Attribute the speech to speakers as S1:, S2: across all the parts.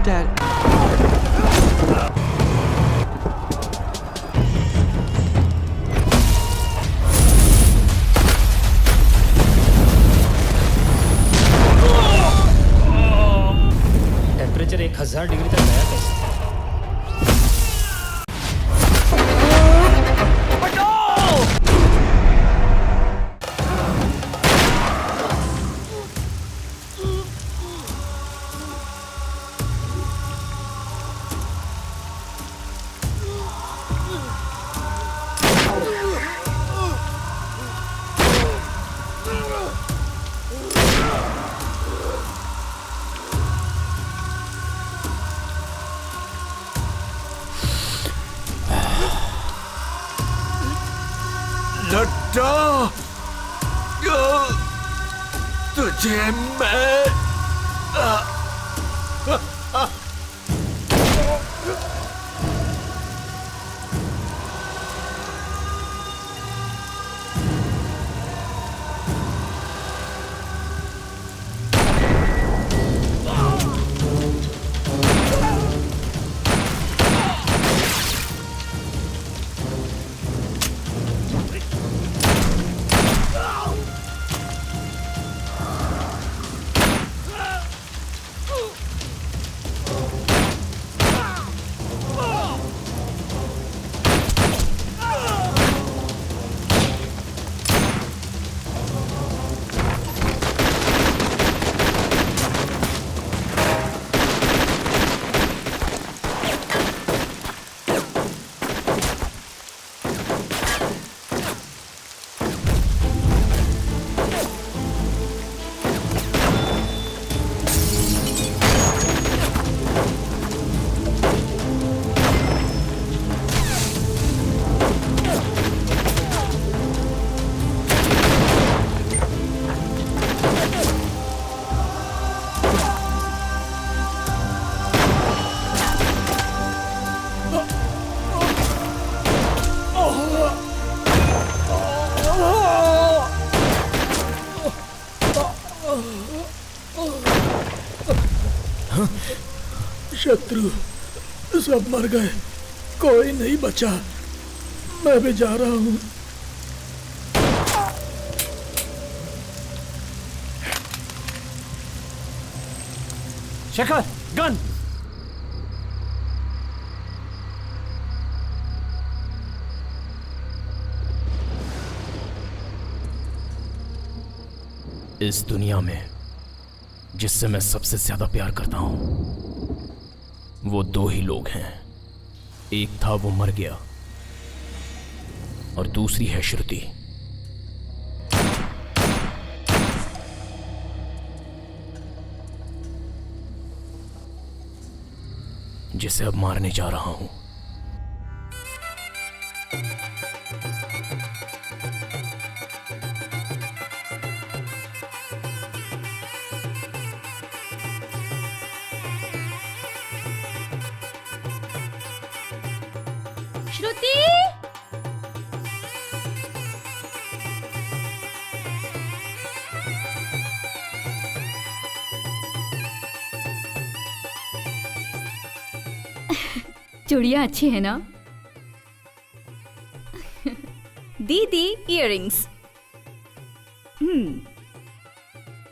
S1: Dad.
S2: Temperature 1000 degree तक गया कैसे?
S3: लट्टा, तुझे मैं
S4: शत्रु सब मर गए, कोई नहीं बचा। मैं भी जा रहा हूँ।
S1: शेखर, गन!
S5: इस दुनिया में जिससे मैं सबसे ज्यादा प्यार करता हूं वो दो ही लोग हैं। एक था वो मर गया और दूसरी है श्रुति। जिसे अब मारने जा रहा हूं।
S6: श्रुति, चूड़ियाँ अच्छी है ना? दीदी इयररिंग्स।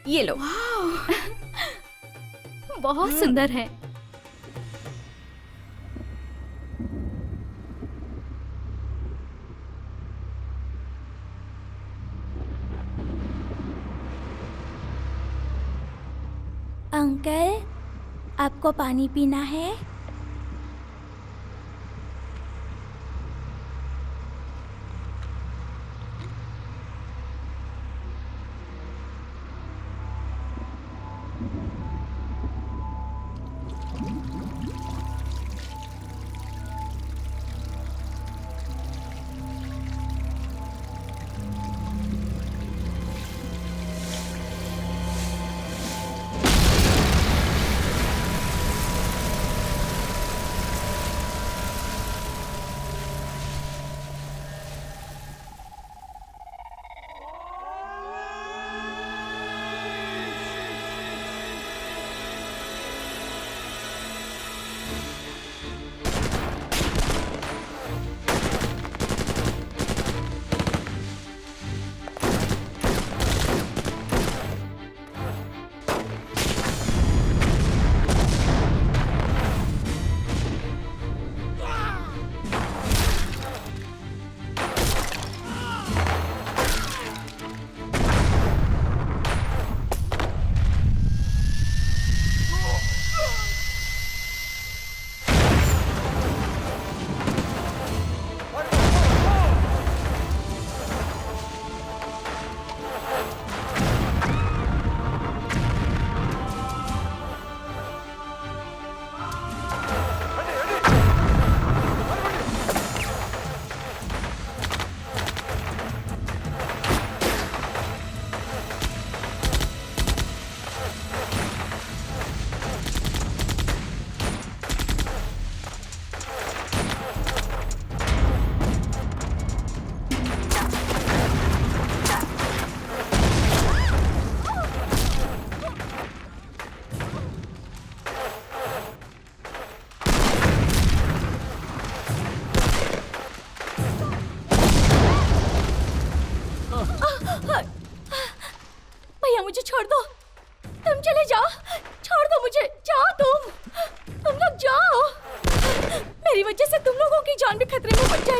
S6: ये लो। बहुत सुंदर है।
S7: अंकल, आपको पानी पीना है?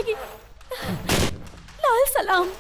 S7: जाएगी। लाल सलाम।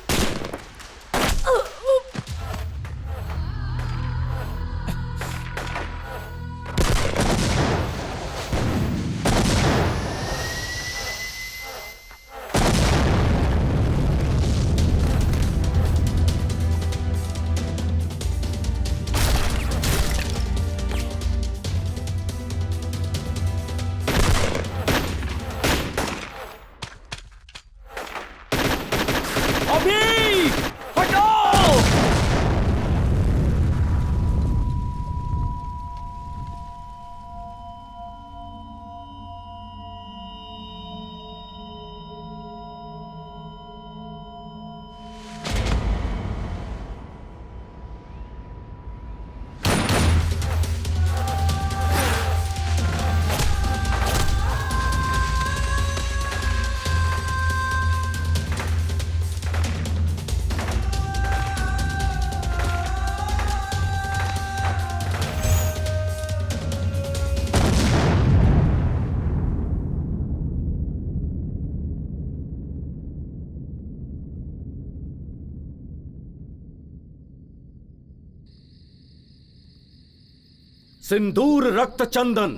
S3: सिंदूर रक्त चंदन,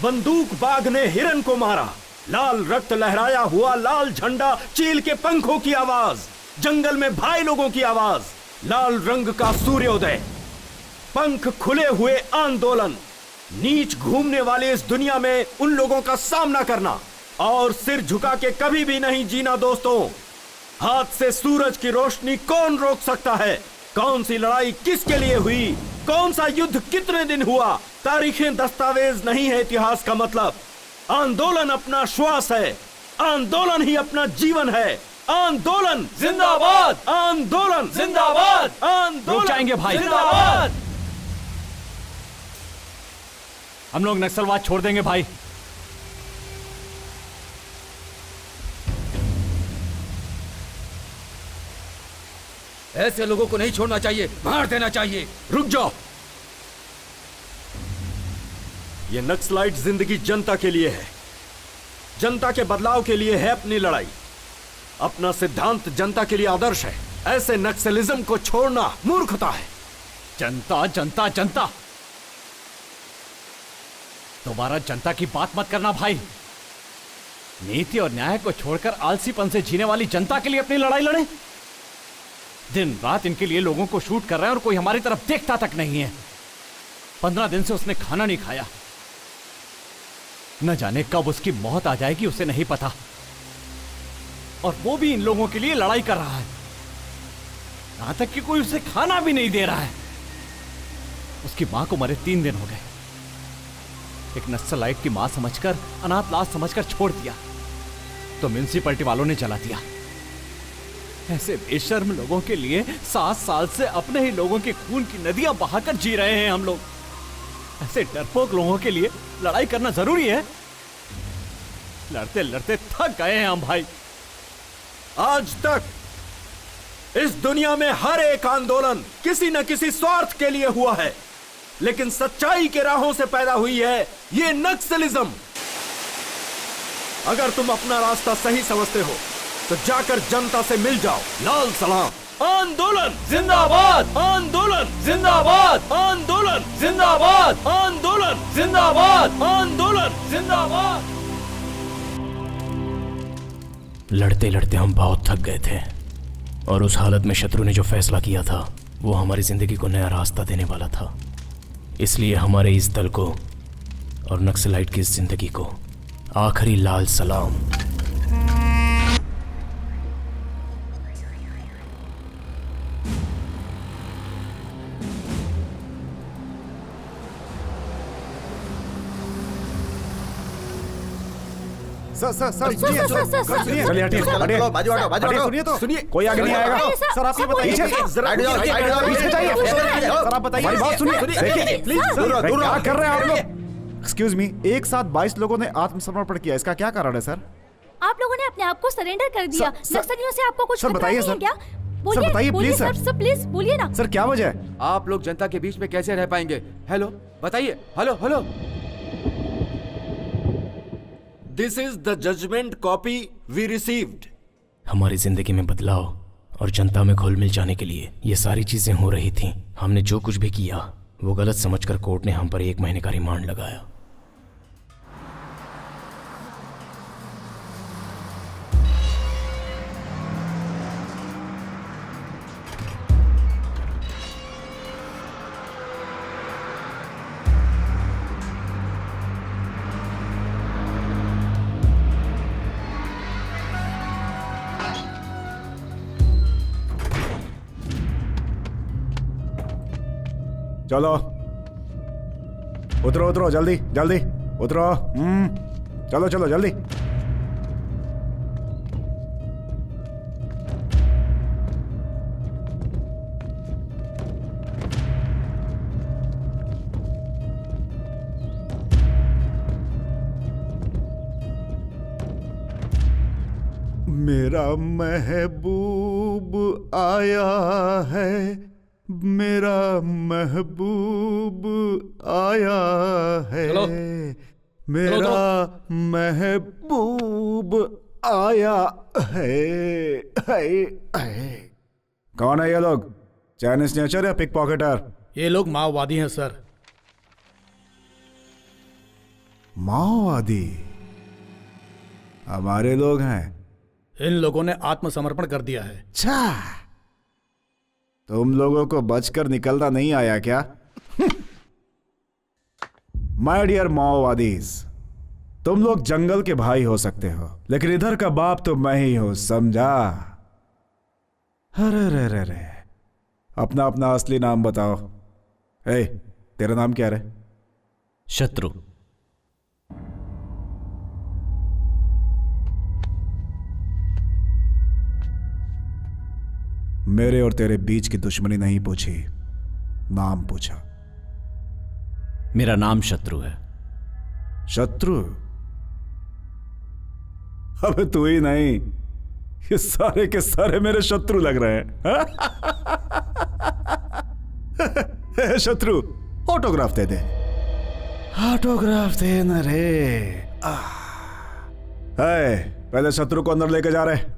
S3: बंदूक बाग ने हिरन को मारा, लाल रक्त लहराया हुआ लाल झंडा, चील के पंखों की आवाज, जंगल में भाई लोगों की आवाज, लाल रंग का सूर्योदय, पंख खुले हुए आंदोलन, नीच घूमने वाले इस दुनिया में उन लोगों का सामना करना और सिर झुका के कभी भी नहीं जीना। दोस्तों, हाथ से सूरज की रोशनी कौन रोक सकता है? कौन सी लड़ाई किसके लिए हुई? कौन सा युद्ध कितने दिन हुआ? तारीखें दस्तावेज नहीं है इतिहास का मतलब। आंदोलन अपना श्वास है, आंदोलन ही अपना जीवन है। आंदोलन
S1: जिंदाबाद,
S3: आंदोलन
S1: जिंदाबाद,
S3: आंदोलन।
S1: रुक जाएंगे भाई,
S3: जिंदाबाद।
S1: हम लोग नक्सलवाद छोड़ देंगे भाई।
S3: ऐसे लोगों को नहीं छोड़ना चाहिए, मार देना चाहिए। रुक जाओ। ये नक्सलाइट जिंदगी जनता के लिए है, जनता के बदलाव के लिए है अपनी लड़ाई। अपना सिद्धांत जनता के लिए आदर्श है। ऐसे नक्सलिज्म को छोड़ना मूर्खता है।
S1: जनता जनता जनता, दोबारा जनता की बात मत करना भाई। नीति और न्याय को छोड़कर आलसीपन से जीने वाली जनता के लिए अपनी लड़ाई लड़े। दिन रात इनके लिए लोगों को शूट कर रहे हैं और कोई हमारी तरफ देखता तक नहीं है। 15 दिन से उसने खाना नहीं खाया। न जाने कब उसकी मौत आ जाएगी उसे नहीं पता, और वो भी इन लोगों के लिए लड़ाई कर रहा है। यहां तक कि कोई उसे खाना भी नहीं दे रहा है। उसकी मां को मरे 3 दिन हो गए। एक नक्सलाइट की मां समझकर, अनाथ लाश समझकर छोड़ दिया तो म्युनिसिपैलिटी वालों ने जला दिया। ऐसे बेशर्म लोगों के लिए 7 साल से अपने ही लोगों के खून की नदियां बहाकर जी रहे हैं हम लोग। ऐसे डरपोक लोगों के लिए लड़ाई करना जरूरी है। लड़ते लड़ते थक गए हैं हम भाई।
S3: आज तक इस दुनिया में हर एक आंदोलन किसी न किसी स्वार्थ के लिए हुआ है, लेकिन सच्चाई के राहों से पैदा हुई है ये नक्सलिज्म। अगर तुम अपना रास्ता सही समझते हो तो जाकर जनता से मिल जाओ। लाल सलाम। आंदोलन
S1: जिंदाबाद,
S3: आंदोलन
S1: जिंदाबाद,
S3: आंदोलन
S1: जिंदाबाद,
S3: आंदोलन
S1: जिंदाबाद,
S3: आंदोलन।
S1: जिंदाबाद।
S5: लड़ते लड़ते हम बहुत थक गए थे, और उस हालत में शत्रु ने जो फैसला किया था वो हमारी जिंदगी को नया रास्ता देने वाला था। इसलिए हमारे इस दल को और नक्सलाइट की इस जिंदगी को आखिरी लाल सलाम।
S8: सर सर सर
S7: सुनिए,
S8: चलिए हटिए हटिए,
S3: बाजू हटो, बाजू हटो।
S8: सुनिए तो
S3: सुनिए,
S8: कोई आगे नहीं आएगा।
S7: सर,
S8: सर आप ये
S7: सर,
S8: बताइए,
S7: बोलिए,
S3: जरा
S8: पीछे जाइए। सर आप बताइए,
S3: हमारी बात सुनिए।
S8: देखिए
S3: प्लीज, दूर रहो, दूर
S8: क्या
S3: रहो।
S8: कर रहे हैं आप लोग? एक्सक्यूज मी, एक साथ 22 लोगों ने आत्मसमर्पण किया, इसका क्या कारण है सर?
S7: आप लोगों ने अपने आप को सरेंडर कर दिया।
S8: सर,
S7: नक्सलियों से आपको कुछ
S8: सर,
S7: खतरा
S8: बताइए
S7: नहीं है
S8: सर।
S7: क्या?
S8: सर, बताइए,
S7: बोलिए
S8: प्लीज, सर।
S7: सर प्लीज बोलिए ना।
S8: सर क्या वजह है?
S9: आप लोग जनता के बीच में कैसे रह पाएंगे? हेलो बताइए, hello hello.
S3: This is the judgement copy we received.
S5: हमारी जिंदगी में बदलाव और जनता में घुल मिल जाने के लिए ये सारी चीजें हो रही थीं। हमने जो कुछ भी किया वो गलत समझकर कोर्ट ने हम पर 1 महीने का रिमांड लगाया।
S8: चलो उतरो उतरो, जल्दी जल्दी उतरो। चलो चलो जल्दी। मेरा महबूब आया है, मेरा महबूब आया है, मेरा महबूब आया है। कौन है ये लोग? चाइनीज नेचर या पिक पॉकेटर?
S4: ये लोग माओवादी हैं सर।
S8: माओवादी? हमारे लोग हैं।
S4: इन लोगों ने आत्मसमर्पण कर दिया है।
S8: अच्छा, तुम लोगों को बचकर निकलना नहीं आया क्या? माय डियर माओवादीज, तुम लोग जंगल के भाई हो सकते हो, लेकिन इधर का बाप तो मैं ही हूं, समझा? अरे रे रे रे, अपना अपना असली नाम बताओ। ए, तेरा नाम क्या रे?
S5: शत्रु।
S8: मेरे और तेरे बीच की दुश्मनी नहीं पूछी, नाम पूछा।
S1: मेरा नाम शत्रु है।
S8: शत्रु? अबे तू ही नहीं, ये सारे के सारे मेरे शत्रु लग रहे हैं। शत्रु, ऑटोग्राफ दे दे। ऑटोग्राफ दे न रे। पहले शत्रु को अंदर लेके जा रहे।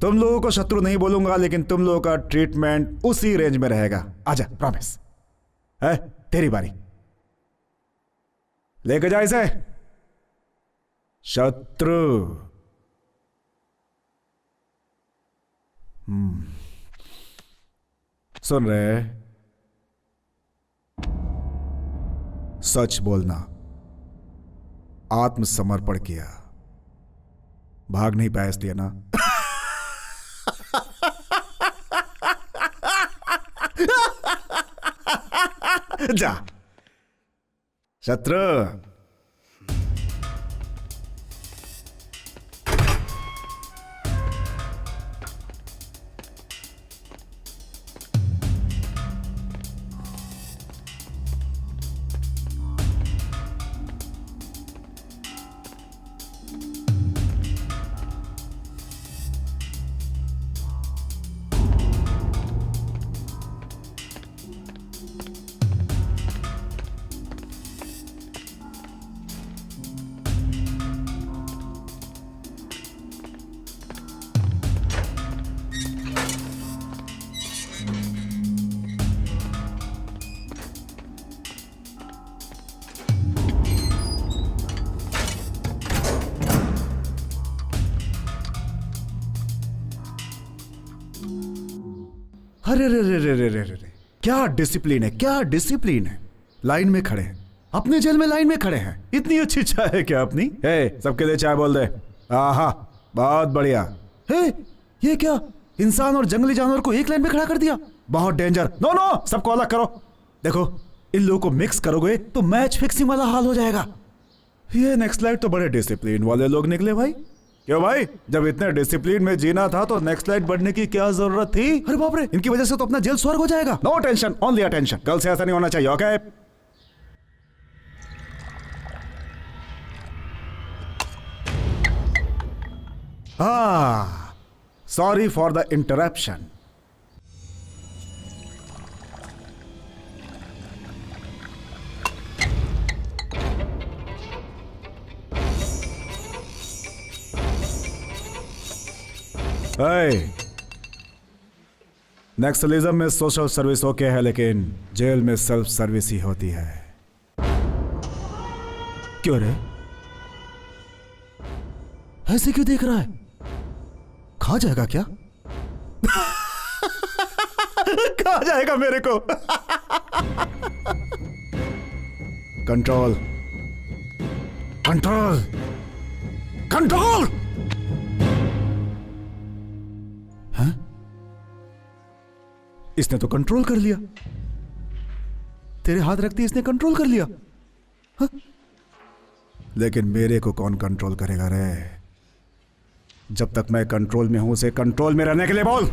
S8: तुम लोगों को शत्रु नहीं बोलूंगा, लेकिन तुम लोगों का ट्रीटमेंट उसी रेंज में रहेगा। आजा, प्रॉमिस है। तेरी बारी, लेके जा इसे। शत्रु। सुन रहे? सच बोलना। आत्मसमर्पण किया, भाग नहीं पाया इसलिए ना? जा शत्रु। अरे रे रे रे रे रे रे, क्या डिसिप्लिन है, क्या डिसिप्लिन है। लाइन में खड़े हैं, अपने जेल में लाइन में खड़े हैं। इतनी अच्छी चाय है क्या अपनी? सबके लिए चाय बोल दे। आहा, बहुत बढ़िया। ये क्या, इंसान और जंगली जानवर को एक लाइन में खड़ा कर दिया? बहुत डेंजर। नो नो, सबको अलग करो। देखो, इन लोगों को मिक्स करोगे तो मैच फिक्सिंग वाला हाल हो जाएगा। ये नेक्स्ट लाइट तो बड़े डिसिप्लिन वाले लोग निकले भाई। क्यों भाई, जब इतने डिसिप्लिन में जीना था तो नेक्स्ट लाइट बढ़ने की क्या जरूरत थी? अरे बाप रे, इनकी वजह से तो अपना जेल स्वर्ग हो जाएगा। No tension, only attention. कल से ऐसा नहीं होना चाहिए, okay? Sorry for the interruption. Naxalism में सोशल सर्विस ओके है, लेकिन जेल में सेल्फ सर्विस ही होती है। क्यों रे, ऐसे क्यों देख रहा है? खा जाएगा क्या? खा जाएगा मेरे को। Control, control, control. हाँ? इसने तो कंट्रोल कर लिया। तेरे हाथ रखती इसने कंट्रोल कर लिया। हाँ? लेकिन मेरे को कौन कंट्रोल करेगा रे? जब तक मैं कंट्रोल में हूं, उसे कंट्रोल में रहने के लिए बोल।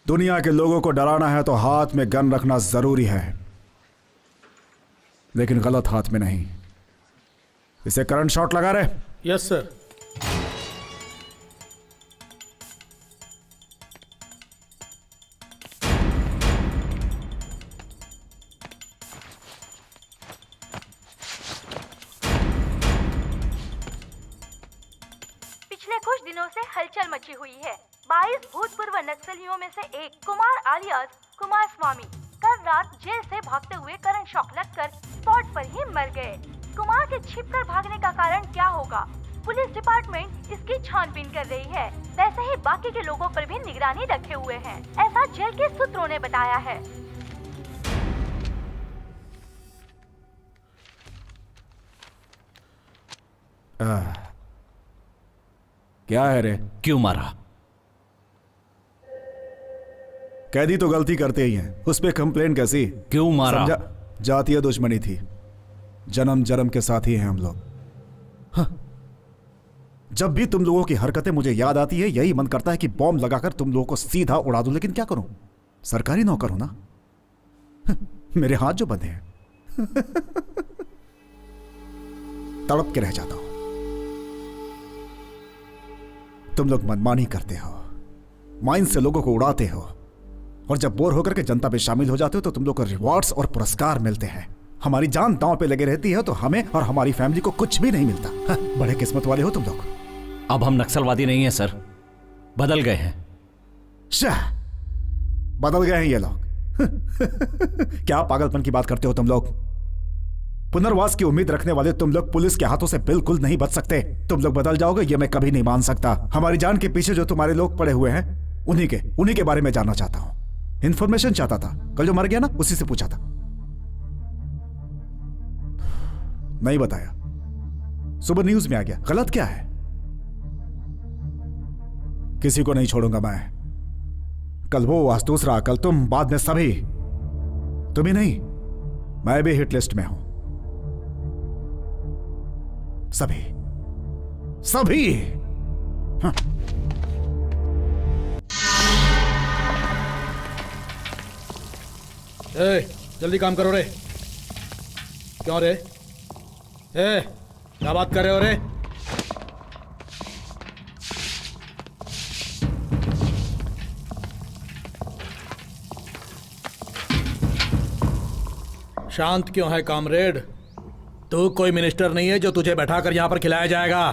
S8: दुनिया के लोगों को डराना है तो हाथ में गन रखना जरूरी है, लेकिन गलत हाथ में नहीं। इसे करंट शॉट लगा रहे।
S4: Yes sir.
S7: पिछले कुछ दिनों से हलचल मची हुई है। 22 भूतपूर्व नक्सलियों में से एक कुमार आलियास कुमार स्वामी कल रात जेल से भागते हुए करंट शॉक लगकर स्पॉट पर ही मर गए। कुमार के छिपकर भागने का कारण क्या होगा? पुलिस डिपार्टमेंट इसकी छानबीन कर रही है। वैसे ही बाकी के लोगों पर भी निगरानी रखे हुए हैं, ऐसा जेल के सूत्रों ने बताया है।
S8: क्या है रे?
S1: क्यों मारा?
S8: कैदी तो गलती करते ही हैं, उस पे कंप्लेन कैसी?
S1: क्यों मारा?
S8: जातीय दुश्मनी थी। जन्म जन्म के साथी हैं हम लोग। हाँ। जब भी तुम लोगों की हरकतें मुझे याद आती है, यही मन करता है कि बॉम्ब लगाकर तुम लोगों को सीधा उड़ा दूं, लेकिन क्या करूं? सरकारी नौकर हूं ना। मेरे हाथ जो बंधे हैं। तड़प के रह जाता हूं। तुम लोग मनमानी करते हो, माइंड से लोगों को उड़ाते हो, और जब बोर होकर के जनता में शामिल हो जाते हो तो तुम लोग को रिवॉर्ड्स और पुरस्कार मिलते हैं। हमारी जान दांव पे लगे रहती है तो हमें और हमारी फैमिली को कुछ भी नहीं मिलता। हाँ, बड़े किस्मत वाले हो तुम लोग।
S1: अब हम नक्सलवादी नहीं हैं सर, बदल गए हैं।
S8: शाह, बदल गए हैं ये लोग। क्या पागलपन की बात करते हो तुम लोग? पुनर्वास की उम्मीद रखने वाले तुम लोग पुलिस के हाथों से बिल्कुल नहीं बच सकते। तुम लोग बदल जाओगे ये मैं कभी नहीं मान सकता। हमारी जान के पीछे जो तुम्हारे लोग पड़े हुए हैं, उन्हीं के बारे में जानना चाहता हूं। इंफॉर्मेशन चाहता था। कल जो मर गया ना, उसी से पूछा था, नहीं बताया। सुबह न्यूज में आ गया। गलत क्या है? किसी को नहीं छोड़ूंगा मैं। कल वो, आज दूसरा, कल तुम, बाद में सभी। तुम ही नहीं, मैं भी हिट लिस्ट में हूं। सभी सभी। हाँ।
S4: जल्दी काम करो रे। क्यों रे? क्या बात कर रहे हो रे? शांत क्यों है कामरेड? तू कोई मिनिस्टर नहीं है जो तुझे बैठाकर यहां पर खिलाया जाएगा।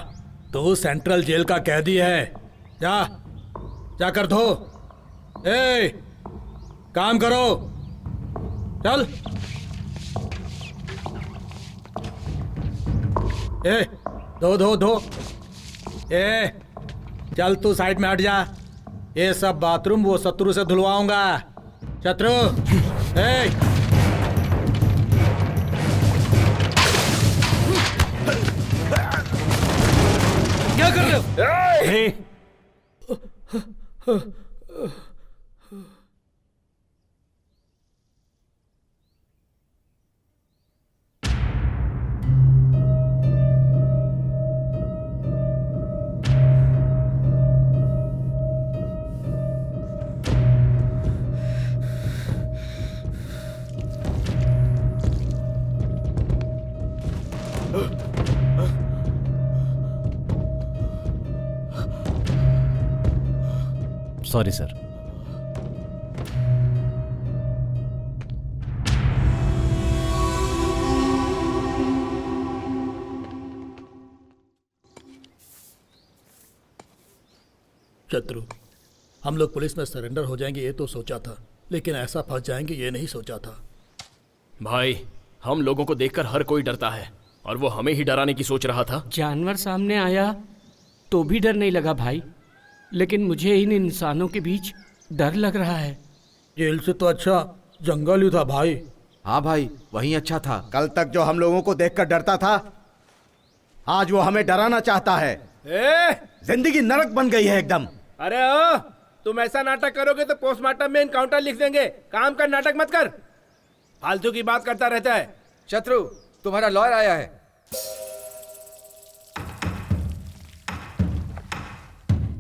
S4: तू सेंट्रल जेल का कैदी है। जा, जाकर धो। काम करो, चल। धो। चल तू साइड में हट जा। ये सब बाथरूम वो शत्रु से धुलवाऊंगा। शत्रु, क्या कर रहे हो?
S1: Sorry sir.
S4: शत्रु, हम लोग पुलिस में सरेंडर हो जाएंगे ये तो सोचा था, लेकिन ऐसा फंस जाएंगे ये नहीं सोचा था।
S5: भाई, हम लोगों को देखकर हर कोई डरता है और वो हमें ही डराने की सोच रहा था।
S2: जानवर सामने आया तो भी डर नहीं लगा भाई, लेकिन मुझे इन इंसानों के बीच डर लग रहा है।
S4: जेल से तो अच्छा जंगल ही था भाई।
S9: हाँ भाई, वही अच्छा था।
S10: कल तक जो हम लोगों को देखकर डरता था, आज वो हमें डराना चाहता है। जिंदगी नरक बन गई है एकदम।
S3: अरे ओ, तुम ऐसा नाटक करोगे तो पोस्टमार्टम में इनकाउंटर लिख देंगे। काम का नाटक मत कर, फालतू की बात करता रहता है।
S9: शत्रु, तुम्हारा लॉयर आया है।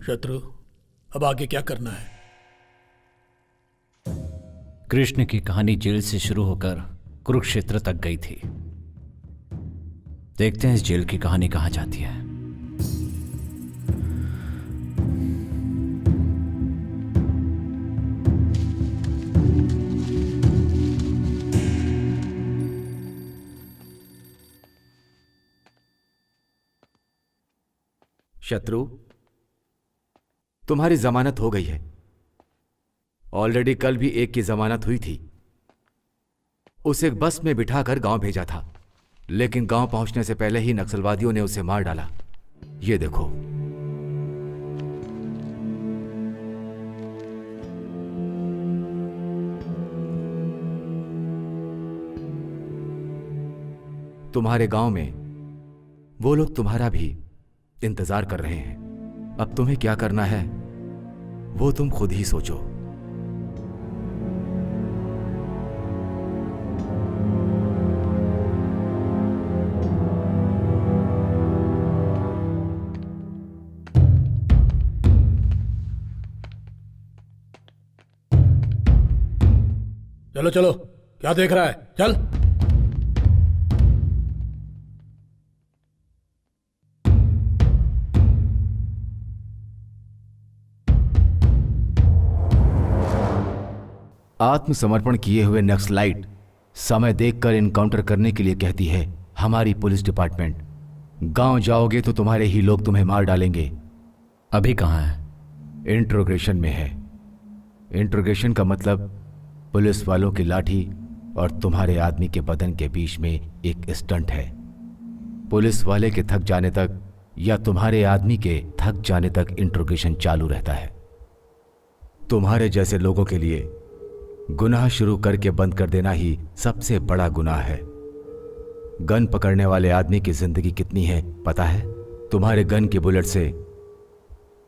S4: शत्रु, अब आगे क्या करना है?
S1: कृष्ण की कहानी जेल से शुरू होकर कुरुक्षेत्र तक गई थी। देखते हैं इस जेल की कहानी कहां जाती है।
S9: शत्रु, तुम्हारी जमानत हो गई है। ऑलरेडी कल भी एक की जमानत हुई थी। उसे बस में बिठाकर गांव भेजा था, लेकिन गांव पहुंचने से पहले ही नक्सलवादियों ने उसे मार डाला। ये देखो। तुम्हारे गांव में वो लोग तुम्हारा भी इंतजार कर रहे हैं। अब तुम्हें क्या करना है वो तुम खुद ही सोचो।
S4: चलो चलो, क्या देख रहा है, चल।
S9: आत्मसमर्पण किए हुए नक्सलाइट समय देखकर इनकाउंटर करने के लिए कहती है हमारी पुलिस डिपार्टमेंट। गांव जाओगे तो तुम्हारे ही लोग तुम्हें मार डालेंगे।
S1: अभी कहां है?
S9: इंट्रोगेशन में है। इंट्रोगेशन का मतलब पुलिस वालों की लाठी और तुम्हारे आदमी के बदन के बीच में एक स्टंट है। पुलिस वाले के थक जाने तक या तुम्हारे आदमी के थक जाने तक इंट्रोगेशन चालू रहता है। तुम्हारे जैसे लोगों के लिए गुनाह शुरू करके बंद कर देना ही सबसे बड़ा गुनाह है। गन पकड़ने वाले आदमी की जिंदगी कितनी है पता है? तुम्हारे गन के बुलेट से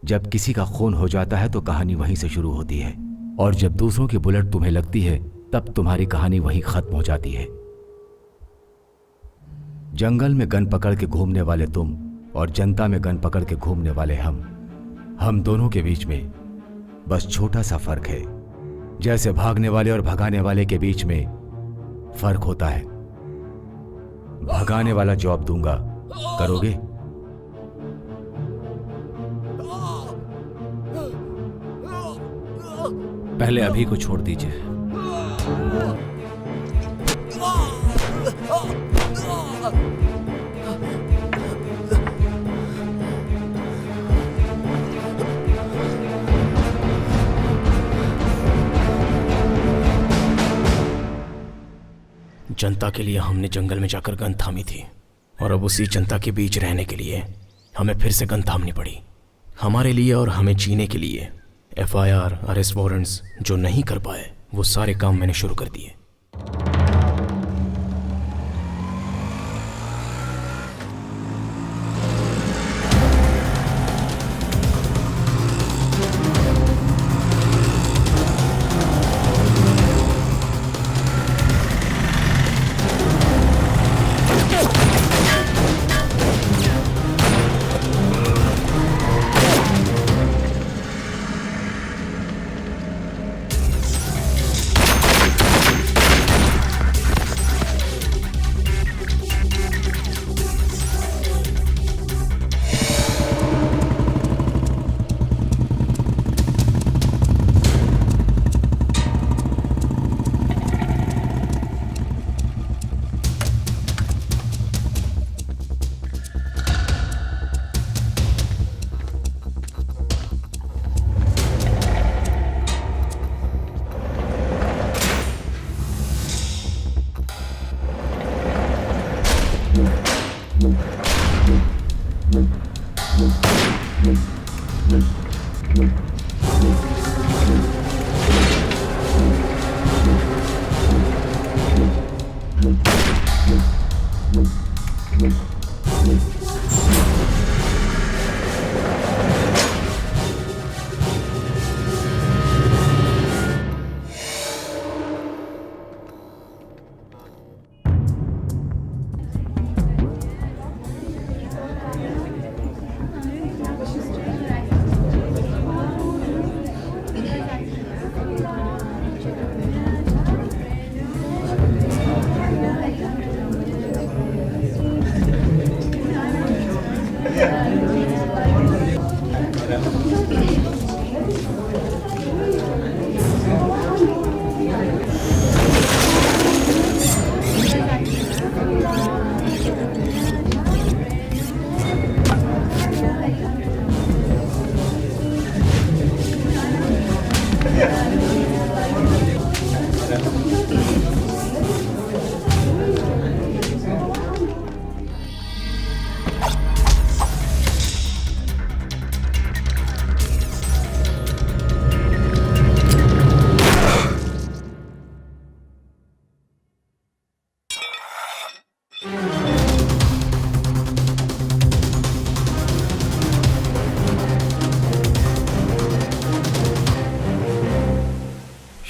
S9: जब किसी का खून हो जाता है तो कहानी वहीं से शुरू होती है, और जब दूसरों की बुलेट तुम्हें लगती है तब तुम्हारी कहानी वहीं खत्म हो जाती है। जंगल में गन पकड़ के घूमने वाले तुम और जनता में गन पकड़ के घूमने वाले हम दोनों के बीच में बस छोटा सा फर्क है, जैसे भागने वाले और भगाने वाले के बीच में फर्क होता है। भगाने वाला जॉब दूंगा, करोगे?
S1: पहले अभी को छोड़ दीजिए।
S5: जनता के लिए हमने जंगल में जाकर गन थामी थी, और अब उसी जनता के बीच रहने के लिए हमें फिर से गन थामनी पड़ी। हमारे लिए और हमें जीने के लिए FIR, अरेस्ट वारंट्स जो नहीं कर पाए वो सारे काम मैंने शुरू कर दिए।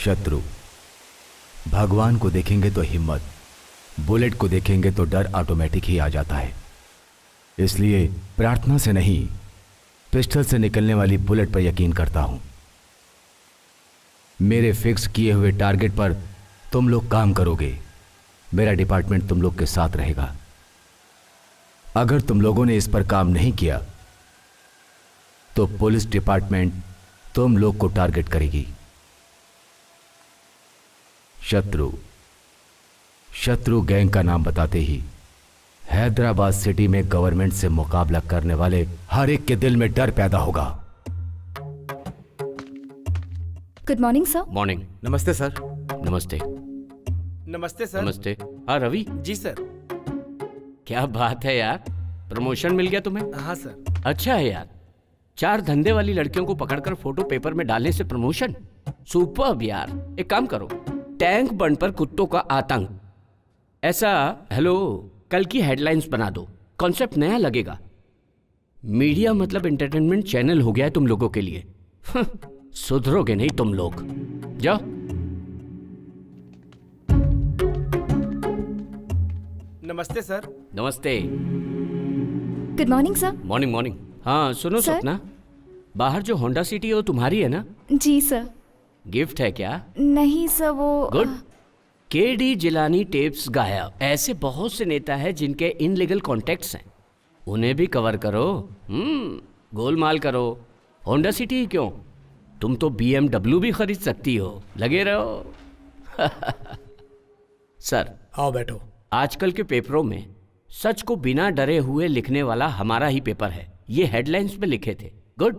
S9: शत्रु भगवान को देखेंगे तो हिम्मत, बुलेट को देखेंगे तो डर ऑटोमेटिक ही आ जाता है। इसलिए प्रार्थना से नहीं, पिस्टल से निकलने वाली बुलेट पर यकीन करता हूं। मेरे फिक्स किए हुए टारगेट पर तुम लोग काम करोगे, मेरा डिपार्टमेंट तुम लोग के साथ रहेगा। अगर तुम लोगों ने इस पर काम नहीं किया तो पुलिस डिपार्टमेंट तुम लोग को टारगेट करेगी। शत्रु गैंग का नाम बताते ही हैदराबाद सिटी में गवर्नमेंट से मुकाबला करने वाले हर एक के दिल में डर पैदा होगा।
S6: Good morning sir.
S2: मॉर्निंग।
S9: नमस्ते सर।
S2: नमस्ते।
S11: नमस्ते सर।
S2: नमस्ते। हाँ रवि।
S11: जी सर।
S2: क्या बात है यार, प्रमोशन मिल गया तुम्हें?
S11: हाँ सर।
S2: अच्छा है यार, 4 धंधे वाली लड़कियों को पकड़कर फोटो पेपर में डालने से प्रमोशन, सुपर्ब यार। एक काम करो, टैंक बंड पर कुत्तों का आतंक, ऐसा हेलो कल की हेडलाइंस बना दो। कॉन्सेप्ट नया लगेगा। मीडिया मतलब एंटरटेनमेंट चैनल हो गया है तुम लोगों के लिए। सुधरोगे नहीं तुम लोग। जाओ।
S11: नमस्ते सर।
S2: नमस्ते।
S6: Good morning sir.
S2: Morning morning. हाँ सुनो
S6: सर?
S2: सपना, बाहर जो होंडा सिटी है वो तुम्हारी है ना?
S6: जी सर।
S2: गिफ्ट है क्या?
S6: नहीं सर, वो
S2: गुड। केडी जिलानी टेप्स गायब। ऐसे बहुत से नेता हैं जिनके इनलीगल कॉन्टेक्ट्स हैं, उन्हें भी कवर करो। गोलमाल करो। होंडा सिटी ही क्यों, तुम तो BMW भी खरीद सकती हो। लगे रहो। सर
S4: आओ बैठो।
S2: आजकल के पेपरों में सच को बिना डरे हुए लिखने वाला हमारा ही पेपर है। ये हेडलाइंस में लिखे थे। गुड,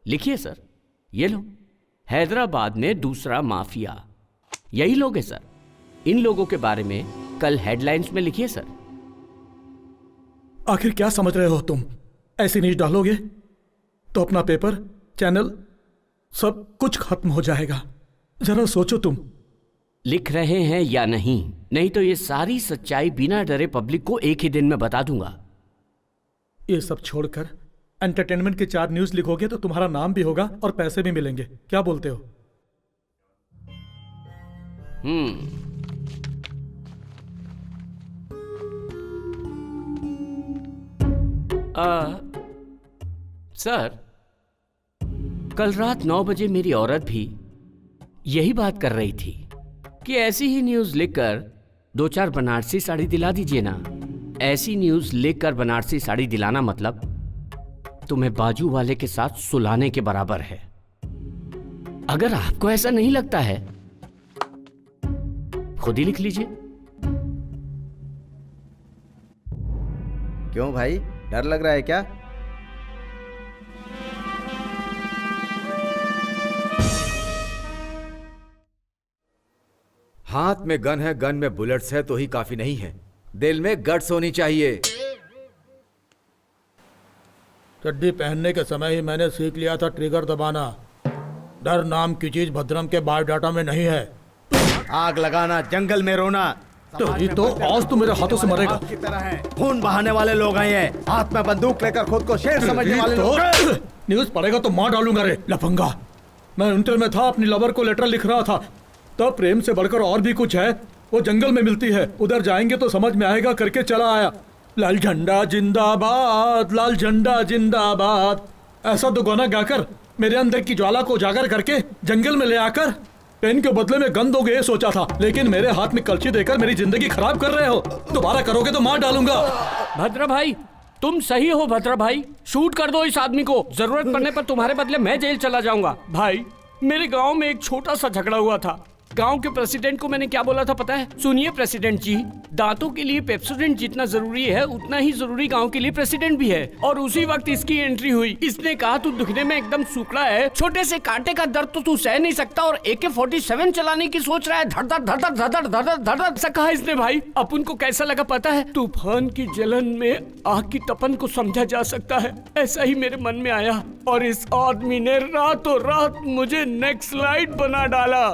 S2: लिखिए सर। ये लो, हैदराबाद में दूसरा माफिया। यही लोग हैं सर। इन लोगों के बारे में कल हेडलाइंस में लिखिए सर।
S4: आखिर क्या समझ रहे हो तुम? ऐसी न्यूज डालोगे तो अपना पेपर, चैनल, सब कुछ खत्म हो जाएगा। जरा सोचो तुम।
S2: लिख रहे हैं या नहीं? नहीं तो ये सारी सच्चाई बिना डरे पब्लिक को एक ही दिन में बता दूंगा।
S4: ये सब छोड़कर एंटरटेनमेंट के 4 न्यूज लिखोगे तो तुम्हारा नाम भी होगा और पैसे भी मिलेंगे। क्या बोलते हो?
S2: सर, कल रात 9 बजे मेरी औरत भी यही बात कर रही थी कि ऐसी ही न्यूज लिखकर 2-4 बनारसी साड़ी दिला दीजिए ना। ऐसी न्यूज लिखकर बनारसी साड़ी दिलाना मतलब तुम्हें बाजू वाले के साथ सुलाने के बराबर है। अगर आपको ऐसा नहीं लगता है, खुद ही लिख लीजिए।
S10: क्यों भाई, डर लग रहा है क्या?
S9: हाथ में गन है, गन में बुलेट्स है तो ही काफी नहीं है, दिल में गट्स होनी चाहिए।
S4: चड्डी पहनने के समय ही मैंने सीख लिया था ट्रिगर दबाना। डर नाम की चीज भद्रम के बायोडाटा में नहीं है।
S10: आग लगाना, जंगल में रोना,
S4: तो आज तो मेरे हाथों से मरेगा।
S10: की तरह है। खून बहाने वाले लोग आए हैं, हाथ में बंदूक लेकर खुद को शेर समझने वाले लोग।
S4: न्यूज पढ़ेगा तो मार डालूंगा रे लफंगा। मैं इंटर में था, अपनी लवर को लेटर लिख रहा था, तब प्रेम से बढ़कर और भी कुछ है, वो जंगल में मिलती है, उधर जाएंगे तो समझ में आएगा करके चला आया। लाल झंडा जिंदाबाद, लाल झंडा जिंदाबाद, ऐसा दो गाना गाकर मेरे अंदर की ज्वाला को उजागर करके जंगल में ले आकर पेन के बदले में गन दोगे ये सोचा था, लेकिन मेरे हाथ में कलची देकर मेरी जिंदगी खराब कर रहे हो। दोबारा करोगे तो मार डालूंगा।
S2: भद्र भाई, तुम सही हो भद्र भाई, शूट कर दो इस आदमी को। जरूरत पड़ने पर तुम्हारे बदले मैं जेल चला जाऊंगा। भाई, मेरे गांव में एक छोटा सा झगड़ा हुआ था। गांव के प्रेसिडेंट को मैंने क्या बोला था पता है? सुनिए प्रेसिडेंट जी, दांतों के लिए पेप्सोडेंट जितना जरूरी है उतना ही जरूरी गांव के लिए प्रेसिडेंट भी है। और उसी वक्त इसकी एंट्री हुई। इसने कहा तू दुखने में एकदम सूखड़ा है, छोटे से कांटे का दर्द तो तू सह नहीं सकता और AK-47 चलाने की सोच रहा है, धड़ धड़ धड़ धड़ धड़ धड़ धड़ धड़। ऐसा कहा इसने भाई। अपन को कैसा लगा पता है? तूफान की जलन में आग की तपन को समझा जा सकता है, ऐसा ही मेरे मन में आया। और इस आदमी ने रातों रात मुझे नेक्स्ट स्लाइड बना डाला।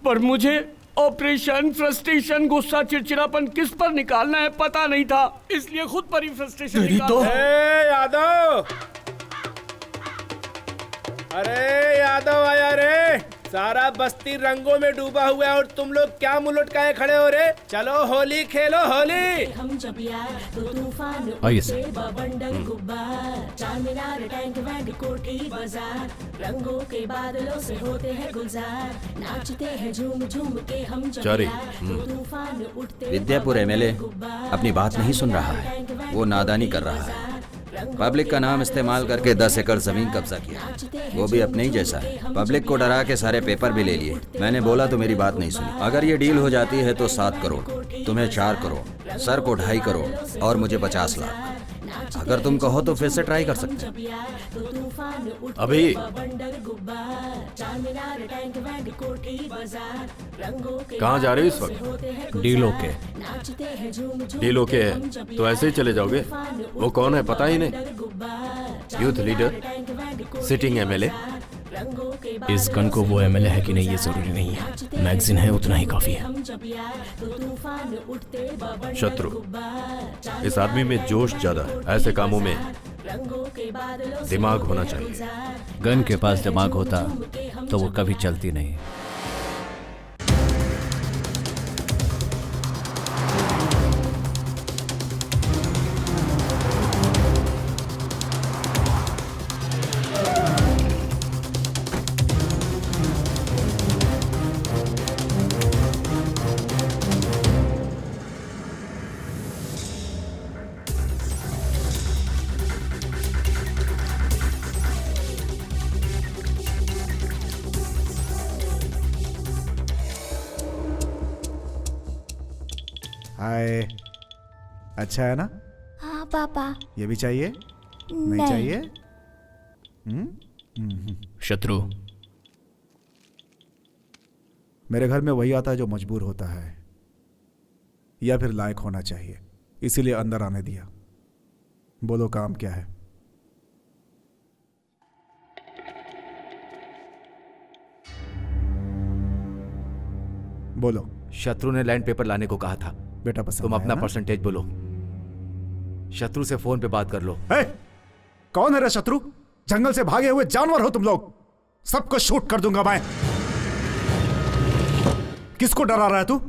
S2: पर मुझे ऑपरेशन, फ्रस्ट्रेशन, गुस्सा, चिड़चिड़ापन किस पर निकालना है पता नहीं था, इसलिए खुद पर ही फ्रस्ट्रेशन निकाला।
S11: यादव, अरे यादव आया रे। सारा बस्ती रंगों में डूबा हुआ है और तुम लोग क्या मुंह लटकाए खड़े हो रे? चलो होली खेलो, होली।
S12: हम जब यार तो तूफान
S5: आइए
S12: से बबंडल गुब्बार, चारमीनार, टैंक बैंड, कोठी बाजार, रंगों के बादलों से होते हैं गुलजार, नाचते हैं झूम झूम के हम जब यार तो तूफान उठते।
S13: विद्यापुर MLA अपनी बात नहीं सुन रहा है, वो नादानी कर रहा है। पब्लिक का नाम इस्तेमाल करके 10 एकड़ जमीन कब्जा किया, वो भी अपने ही जैसा है। पब्लिक को डरा के सारे पेपर भी ले लिए। मैंने बोला तो मेरी बात नहीं सुनी। अगर ये डील हो जाती है तो 7 करोड़, तुम्हें 4 करोड़, सर को 2.5 करोड़ और मुझे 50 लाख। अगर तुम कहो तो फिर से ट्राई कर सकते हैं।
S5: अभी
S12: कहाँ जा रहे हो इस
S5: वक्त? डील ओके है तो ऐसे ही चले जाओगे? वो कौन है पता ही नहीं? Youth leader, sitting MLA। इस गन को वो MLA है कि नहीं ये जरूरी नहीं है, मैगजीन है उतना ही काफी है।
S12: शत्रु,
S5: इस आदमी में जोश ज्यादा है, ऐसे कामों में दिमाग होना चाहिए।
S1: गन के पास दिमाग होता तो वो कभी चलती नहीं।
S8: हाय, अच्छा है ना?
S6: हाँ पापा।
S8: ये भी चाहिए? नहीं चाहिए?
S5: शत्रु,
S8: मेरे घर में वही आता है जो मजबूर होता है या फिर लायक होना चाहिए, इसीलिए अंदर आने दिया। बोलो काम क्या है? बोलो।
S9: शत्रु ने लैंड पेपर लाने को कहा था।
S8: बेटा पसंद
S9: तुम
S8: आया
S9: अपना
S8: ना?
S9: परसेंटेज बोलो। शत्रु से फोन पे बात कर लो।
S8: कौन है रे शत्रु? जंगल से भागे हुए जानवर हो तुम लोग, सबको शूट कर दूंगा मैं। किसको डरा रहा है तू?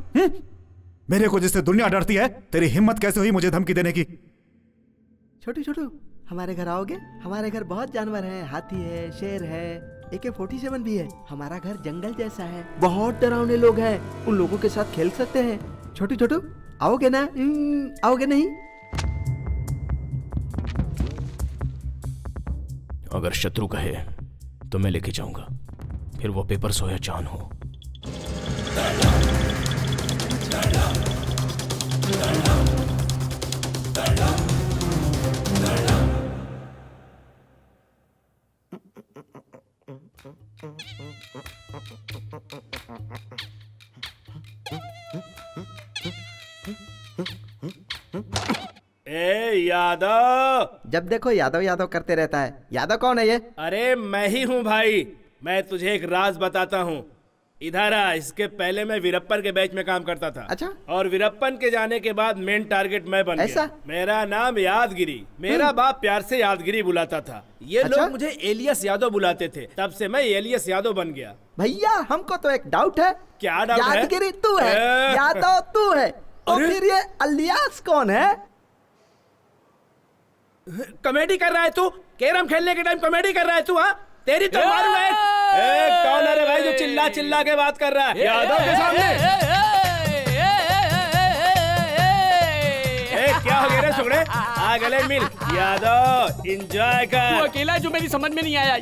S8: मेरे को जिससे दुनिया डरती है, तेरी हिम्मत कैसे हुई मुझे धमकी देने की?
S14: छोटू छोटू, हमारे घर आओगे? हमारे घर बहुत जानवर हैं, हाथी है, शेर है, AK-47 भी है। हमारा घर जंगल जैसा है, बहुत डरावने लोग हैं, उन लोगों के साथ खेल सकते हैं। छोटू छोटू, आओगे ना? आओगे नहीं?
S5: अगर शत्रु कहे तो मैं लेके जाऊंगा, फिर वो पेपर सोया चांद हो।
S11: ए यादव,
S14: जब देखो यादव यादव करते रहता है। यादव कौन है ये?
S11: अरे मैं ही हूँ भाई। मैं तुझे एक राज बताता हूँ। इधर आ। इसके पहले मैं वीरप्पन के बैच में काम करता था।
S14: अच्छा।
S11: और वीरप्पन के जाने के बाद मेन टारगेट मैं बन
S14: ऐसा?
S11: गया। मेरा नाम यादगिरी। मेरा बाप प्यार से यादगिरी बुलाता था। ये
S14: अच्छा?
S11: लोग मुझे एलियस यादव बुलाते थे। तब से मैं एलियस यादव बन गया।
S14: भैया हमको तो एक डाउट है।
S11: क्या डाउट है?
S14: यादगिरी तू है, यादव तू है, तो फिर ये अलियास कौन है?
S11: कॉमेडी कर रहा है तू? कैरम खेलने के टाइम कॉमेडी कर रहा है तू? हाँ तेरी तो मारूंगा। कौन है रे भाई जो चिल्ला चिल्ला के बात कर रहा है यादव के सामने? क्या हो गया रे सुगड़े? आ गले मिल। यादव एंजॉय कर।
S2: तू अकेला जो मेरी समझ में नहीं आया।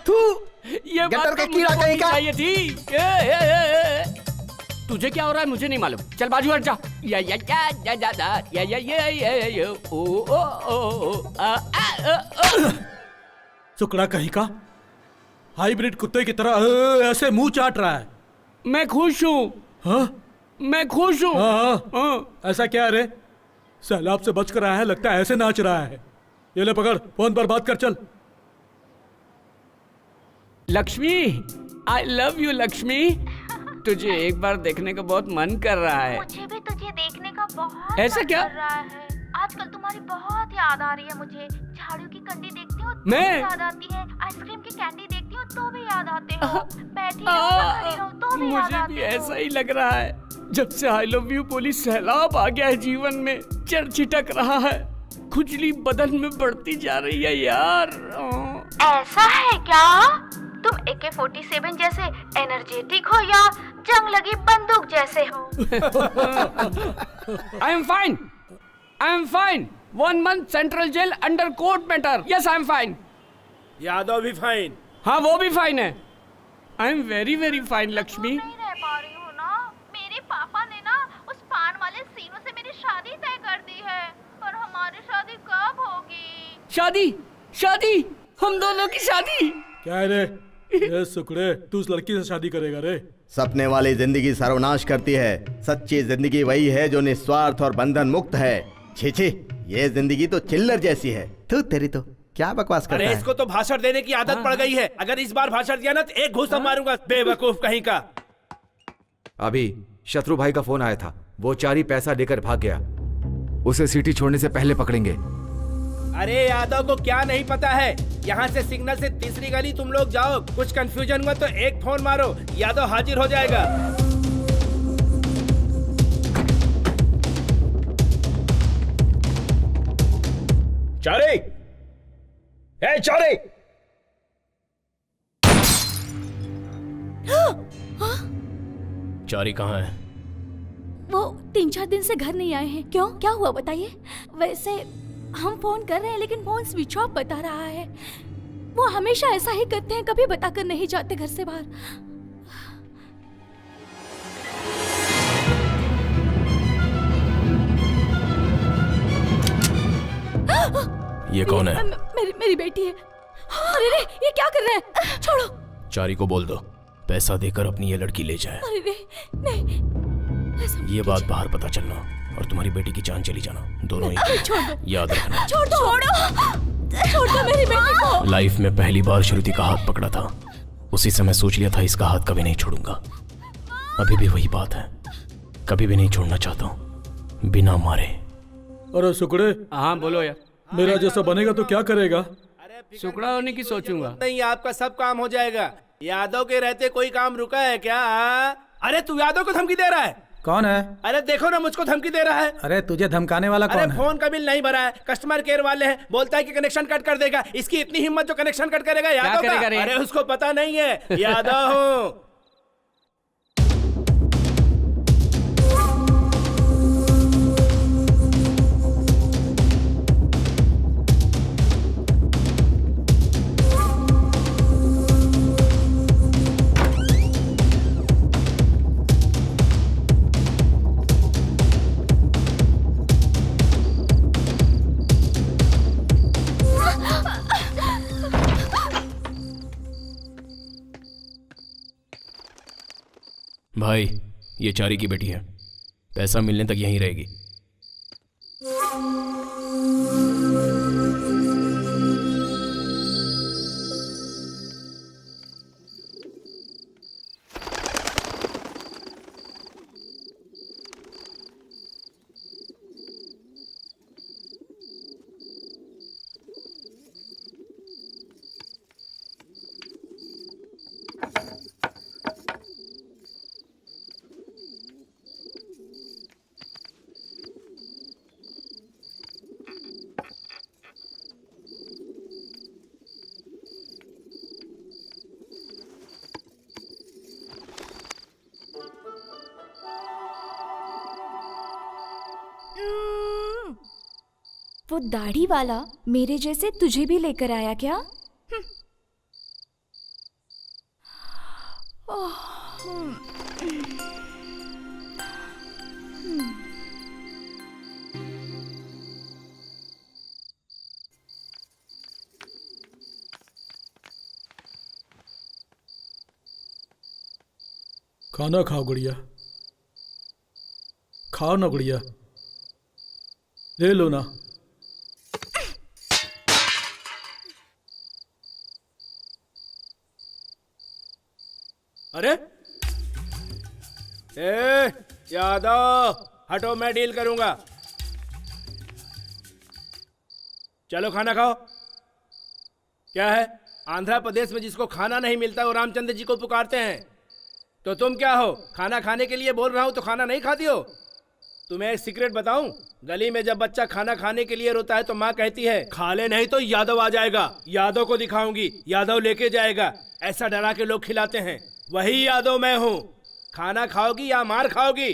S14: तू
S2: ये
S14: गटर का कीड़ा कहीं का?
S2: चाहिए थी। तुझे क्या हो रहा है मुझे नहीं मालूम। चल बाजू हट जा। या या या या या या या या या ओ ओ ओ आ।
S4: सुकड़ा कहीं का हाइब्रिड कुत्ते की तरह ऐसे मुंह चाट रहा है।
S2: मैं खुश हूँ।
S4: हाँ?
S2: मैं खुश हूँ।
S4: हाँ। ऐसा क्या है रे? सैलाब से बच कर आया है, लगता है ऐसे नाच रहा है। ये ले पकड़, फोन पर बात कर चल।
S2: Lakshmi, I love you Lakshmi. तुझे एक बार देखने का बहुत मन कर रहा है।
S7: मुझे भी तुझे देखने का बहुत
S2: ऐसा
S7: मन
S2: क्या?
S7: कर रहा है। आजकल तुम्हारी बहुत याद आ रही है मुझे। झाड़ू की कंडी देखती हूँ तो
S2: मैं?
S7: भी याद आती है। आइसक्रीम की कैंडी देखती हूँ तो भी याद आते हो। बैठी रहूं या खड़ी रहूं तो भी याद
S2: मुझे
S7: आते
S2: भी
S7: हो।
S2: ऐसा ही लग रहा है। जब से आई लव यू बोली सैलाब आ गया है जीवन में। चढ़ छिटक रहा है। खुजली बदन में बढ़ती जा रही है यार।
S7: ऐसा है क्या? तुम AK-47 जैसे एनर्जेटिक हो या जंग लगी बंदूक जैसे हो?
S2: I am fine. I am fine. 1 month central jail under court matter. Yes I am fine.
S11: Yadav भी फाइन।
S2: हाँ वो भी फाइन है। I am very very fine Lakshmi.
S7: नहीं रह पा रही हूँ ना। मेरे पापा ने ना उस पान वाले सीनों से मेरी शादी तय कर दी है। पर हमारी शादी कब होगी?
S2: शादी? शादी? हम दोनों की शादी?
S4: क्या है रे? ये सुकड़े, तू उस लड़की से शादी करेगा रे?
S10: सपने वाली जिंदगी सर्वनाश करती है। सच्ची जिंदगी वही है जो निस्वार्थ और बंधन मुक्त है। छी छी, ये जिंदगी तो चिल्लर जैसी है।
S14: तू तेरी तो क्या बकवास करता
S11: अरे
S14: है?
S11: इसको तो भाषण देने की आदत पड़ गई है। अगर इस बार भाषण दिया ना तो एक घूसा मारूंगा बेवकूफ कहीं का।
S9: अभी शत्रु भाई का फोन आया था। वो चारी पैसा लेकर भाग गया। उसे सिटी छोड़ने से पहले पकड़ेंगे।
S11: अरे यादव को क्या नहीं पता है? यहाँ से सिग्नल से तीसरी गली तुम लोग जाओ। कुछ कंफ्यूजन हुआ तो एक फोन मारो, यादव हाजिर हो जाएगा। चारे, ए चारे।
S5: चारी कहाँ है?
S6: वो 3-4 दिन से घर नहीं आए हैं। क्यों, क्या हुआ बताइए? वैसे हम फोन कर रहे हैं लेकिन फोन स्विच ऑफ बता रहा है। वो हमेशा ऐसा ही करते हैं, कभी बताकर नहीं जाते घर से बाहर।
S5: ये कौन है?
S6: मेरी बेटी है। अरे रे, ये क्या कर रहे हैं? छोड़ो।
S5: चारी को बोल दो पैसा देकर अपनी ये लड़की ले जाए।
S6: अरे रे, नहीं। ऐसा
S5: ये बात बाहर पता चलना और तुम्हारी बेटी की जान चली जाना, दोनों ही।
S6: छोड़ दो।
S5: याद रखना।
S6: छोड़ दो। छोड़ दो मेरी बेटी को।
S5: लाइफ में पहली बार श्रुति का हाथ पकड़ा था, उसी समय सोच लिया था इसका हाथ कभी नहीं छोड़ूंगा। अभी भी वही बात है, कभी भी नहीं छोड़ना चाहता हूँ बिना मारे।
S4: अरे सुकड़े।
S2: हाँ बोलो यार।
S4: मेरा जैसा बनेगा तो क्या करेगा?
S2: सुकड़ा होने की सोचूंगा।
S11: नहीं, आपका सब काम हो जाएगा। यादव के रहते कोई काम रुका है क्या? अरे तू यादव को धमकी दे रहा है?
S14: कौन है?
S11: अरे देखो ना, मुझको धमकी दे रहा है।
S14: अरे तुझे धमकाने वाला कौन
S11: अरे
S14: है?
S11: फोन का बिल नहीं भरा है, कस्टमर केयर वाले हैं, बोलता है कि कनेक्शन कट कर देगा। इसकी इतनी हिम्मत जो कनेक्शन कट करेगा यादव का?
S2: करेगा रे?
S11: अरे उसको पता नहीं है यादव हूँ।
S5: भाई ये चारी की बेटी है, पैसा मिलने तक यहीं रहेगी।
S6: वो दाढ़ी वाला मेरे जैसे तुझे भी लेकर आया क्या?
S4: खाना खाओ गुड़िया, खाओ ना गुड़िया, ले लो ना।
S11: अरे ए यादव हटो, मैं डील करूंगा। चलो खाना खाओ। क्या है, आंध्र प्रदेश में जिसको खाना नहीं मिलता वो रामचंद्र जी को पुकारते हैं। तो तुम क्या हो, खाना खाने के लिए बोल रहा हूं तो खाना नहीं खाती हो? तुम्हें एक सीक्रेट बताऊं, गली में जब बच्चा खाना खाने के लिए रोता है तो माँ कहती है खा ले नहीं तो यादव आ जाएगा, यादव को दिखाऊंगी, यादव लेके जाएगा। ऐसा डरा के लोग खिलाते हैं, वही यादव मैं हूं। खाना खाओगी या मार खाओगी?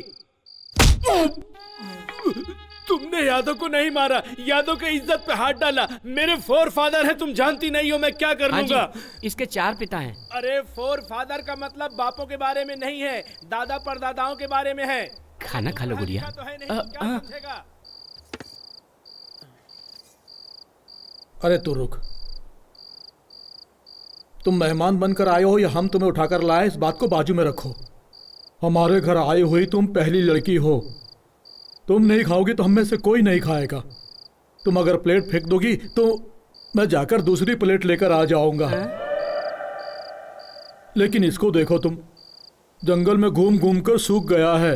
S11: तुमने यादव को नहीं मारा, यादव के इज्जत पे हाथ डाला। मेरे फोर फादर है, तुम जानती नहीं हो मैं क्या कर लूंगा।
S2: इसके 4 पिता हैं।
S11: अरे फोर फादर का मतलब बापों के बारे में नहीं है, दादा परदादाओं के बारे में है।
S2: खाना खा लो गुड़िया।
S11: तो है नहीं, क्या समझेगा?
S4: अरे तू रुक, तुम मेहमान बनकर आए हो या हम तुम्हें उठाकर लाए, इस बात को बाजू में रखो। हमारे घर आई हुई तुम पहली लड़की हो, तुम नहीं खाओगी तो हम में से कोई नहीं खाएगा। तुम अगर प्लेट फेंक दोगी तो मैं जाकर दूसरी प्लेट लेकर आ जाऊंगा। लेकिन इसको देखो, तुम जंगल में घूम घूम कर सूख गया है।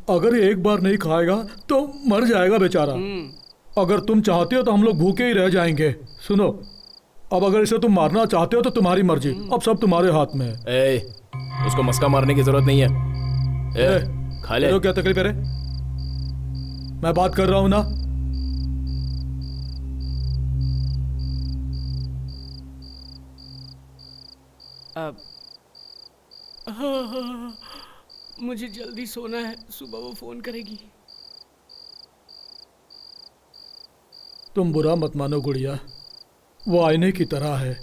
S4: अगर ये एक बार नहीं खाएगा तो मर जाएगा बेचारा। अगर तुम चाहते हो तो हम लोग भूखे ही रह जाएंगे। सुनो, अब अगर इसे तुम मारना चाहते हो तो तुम्हारी मर्जी, अब सब तुम्हारे हाथ में है।
S5: उसको मस्का मारने की जरूरत नहीं है। खा ले।
S4: क्या तकलीफ है? मैं बात कर रहा हूं ना।
S2: अब मुझे जल्दी सोना है, सुबह वो फोन करेगी।
S4: तुम बुरा मत मानो गुड़िया, वो आईने की तरह है।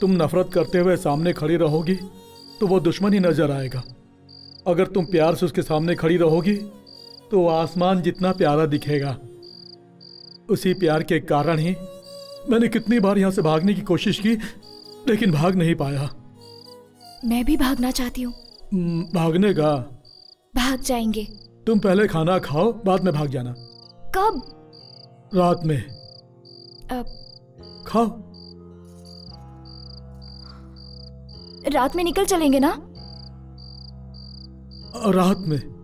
S4: तुम नफरत करते हुए सामने खड़ी रहोगी तो वो दुश्मन ही नजर आएगा। अगर तुम प्यार से उसके सामने खड़ी रहोगी तो वो आसमान जितना प्यारा दिखेगा। उसी प्यार के कारण ही मैंने कितनी बार यहाँ से भागने की कोशिश की, लेकिन भाग नहीं पाया।
S6: मैं भी भागना चाहती हूँ।
S4: भागने का?
S6: भाग जाएंगे।
S4: तुम पहले खाना खाओ, बाद में भाग जाना।
S6: कब?
S4: रात में।
S6: अब
S4: खाओ।
S6: रात में निकल चलेंगे ना?
S4: रात में।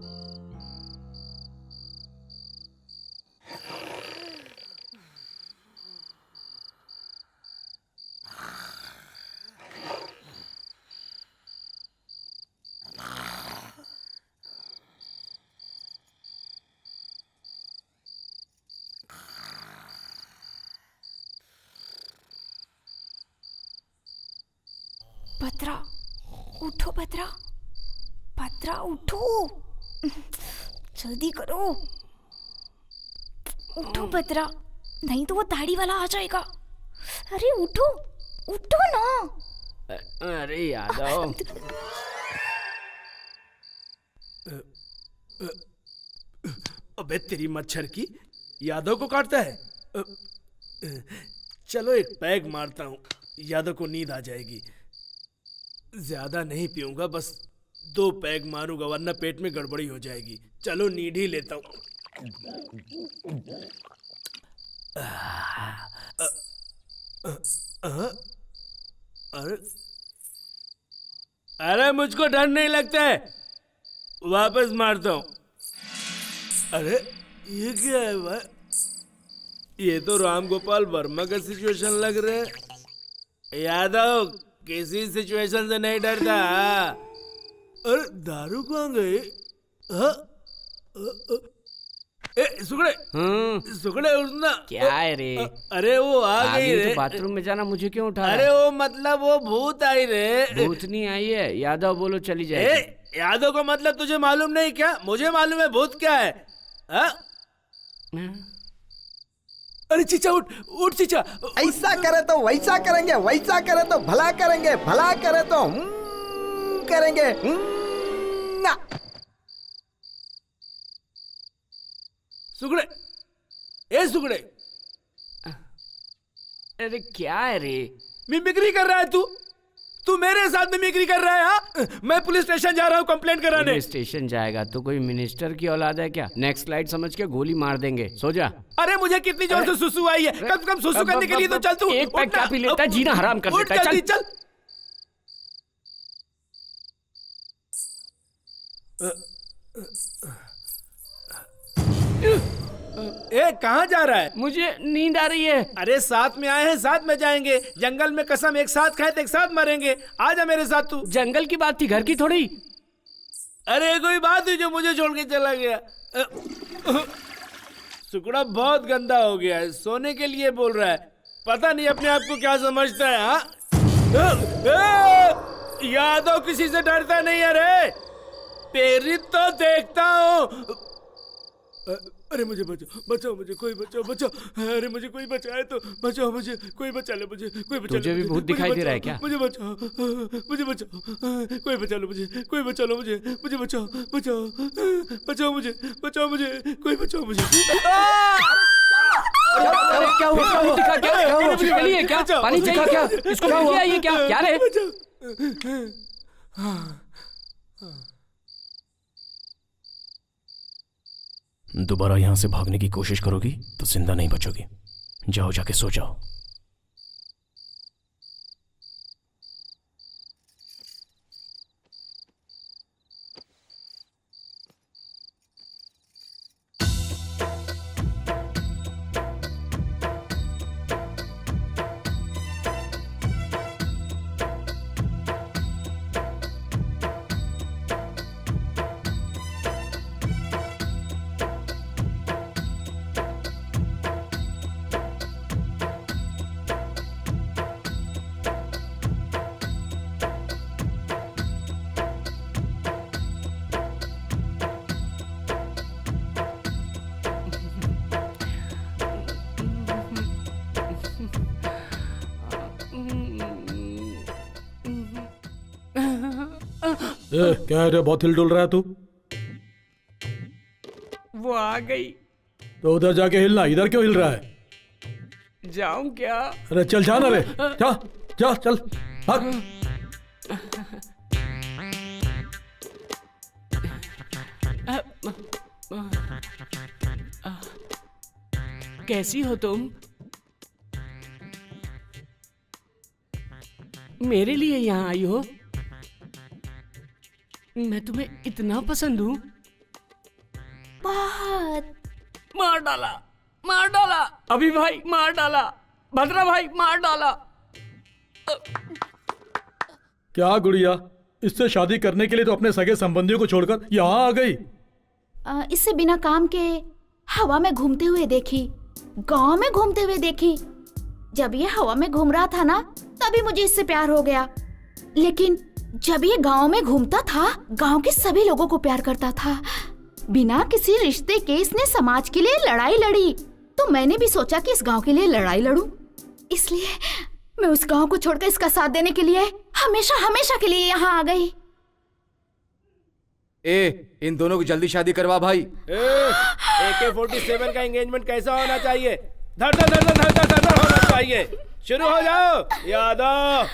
S6: पत्रा उठो, पत्रा, पत्रा उठो, जल्दी करो, उठो पत्रा, नहीं तो वो दाढ़ी वाला आ जाएगा। अरे उठो, उठो ना।
S2: अरे यादव।
S11: अबे तेरी मच्छर की, यादव को काटता है। चलो एक पैग मारता हूँ, यादव को नींद आ जाएगी। ज्यादा नहीं पीऊंगा, बस 2 पैग मारूंगा वरना पेट में गड़बड़ी हो जाएगी। चलो नींद ही लेता हूँ। अरे अरे मुझको डर नहीं लगता है, वापस मारता हूँ। अरे ये क्या है भाई? ये तो राम गोपाल वर्मा का सिचुएशन लग रहा है। यादव किसी सिचुएशन से नहीं डरता। अरे दारू कहाँ गई? ए सुगड़े, सुगड़े उठना।
S2: क्या है रे?
S11: अरे वो आ गई रे।
S2: तो बाथरूम में जाना मुझे क्यों उठा?
S11: अरे वो मतलब वो भूत आई रे।
S2: भूत नहीं आई है, यादव बोलो चली जाए।
S11: यादव का मतलब तुझे मालूम नहीं क्या? मुझे मालूम है भूत क्या है। हा? अरे चीचा उठ उठ चीचा।
S14: ऐसा करे तो वैसा करेंगे, वैसा करे तो भला करेंगे, भला करे तो करेंगे। ना
S11: सुगड़े, ए सुगड़े।
S2: अरे क्या है रे?
S11: मिमिक्री कर रहा है तू? तू मेरे साथ मिमिक्री कर रहा है? हाँ? मैं पुलिस स्टेशन जा रहा हूँ कंप्लेंट कराने।
S2: पुलिस स्टेशन जाएगा तो कोई मिनिस्टर की औलाद है क्या? नेक्स्ट लाइट समझ के गोली मार देंगे, सो जा।
S11: अरे मुझे कितनी जोर से सुसु आई है, कम से कम सुसु करने के लिए तो चल तू।
S2: एक पैक क्या पी लेता है, जीना हराम कर देता है।
S11: चल। ए कहाँ जा रहा है?
S2: मुझे नींद आ रही है।
S11: अरे साथ में आए हैं, साथ में जाएंगे। जंगल में कसम एक साथ खाए तो एक साथ मरेंगे। आजा मेरे साथ तू।
S2: जंगल की बात थी, घर की थोड़ी।
S11: अरे कोई बात हुई जो मुझे छोड़ के चला गया। सुकड़ा बहुत गंदा हो गया है, सोने के लिए बोल रहा है। पता नहीं अपने आप को क्या समझता है। हाँ यादव किसी से डरता नहीं है रे। प्रेरित तो देखता हूँ। अरे मुझे बचाओ, बचाओ मुझे, कोई बचाओ, बचाओ। अरे मुझे कोई बचाए तो बचाओ, मुझे कोई बचा ले, मुझे कोई बचा ले।
S2: तुझे भी भूत दिखाई दे रहा है क्या?
S11: मुझे बचाओ, मुझे बचाओ, कोई बचा लो मुझे, कोई बचा लो मुझे, मुझे बचाओ, बचाओ, बचाओ मुझे, बचाओ मुझे, कोई बचाओ मुझे।
S2: अरे क्या हुआ? क्या पानी चाहिए क्या? इसको क्या? ये क्या क्या रे?
S5: दोबारा यहां से भागने की कोशिश करोगी तो जिंदा नहीं बचोगी। जाओ, जाके सो जाओ।
S4: क्या है रे, बहुत हिल डुल रहा है तू?
S2: वो आ गई
S4: तो उधर जाके हिलना, इधर क्यों हिल रहा है?
S2: जाऊं क्या?
S4: अरे चल जाना रे, जा जा चल भाग।
S2: कैसी हो तुम? मेरे लिए यहाँ आई हो? मैं तुम्हें इतना पसंद हूँ?
S6: बहुत।
S2: मार डाला, मार डाला, अभी भाई मार डाला, भद्रा भाई मार डाला।
S4: क्या गुड़िया, इससे शादी करने के लिए तो अपने सगे संबंधियों को छोड़कर यहाँ आ गई?
S6: इससे बिना काम के हवा में घूमते हुए देखी, गांव में घूमते हुए देखी। जब ये हवा में घूम रहा था ना, तभी मुझे इससे प्यार हो गया। लेकिन जब ये गांव में घूमता था, गांव के सभी लोगों को प्यार करता था। बिना किसी रिश्ते के इसने समाज के लिए लड़ाई लड़ी, तो मैंने भी सोचा कि इस गांव के लिए लड़ाई लड़ूं। इसलिए मैं उस गांव को छोड़कर इसका साथ देने के लिए हमेशा हमेशा के लिए यहाँ आ गई।
S9: इन दोनों की जल्दी शादी करवा भाई।
S11: AK-47 का एंगेजमेंट कैसा होना चाहिए? धड़ धड़ धड़ धड़ धड़ धड़ होना चाहिए। शुरू हो जाओ यादव।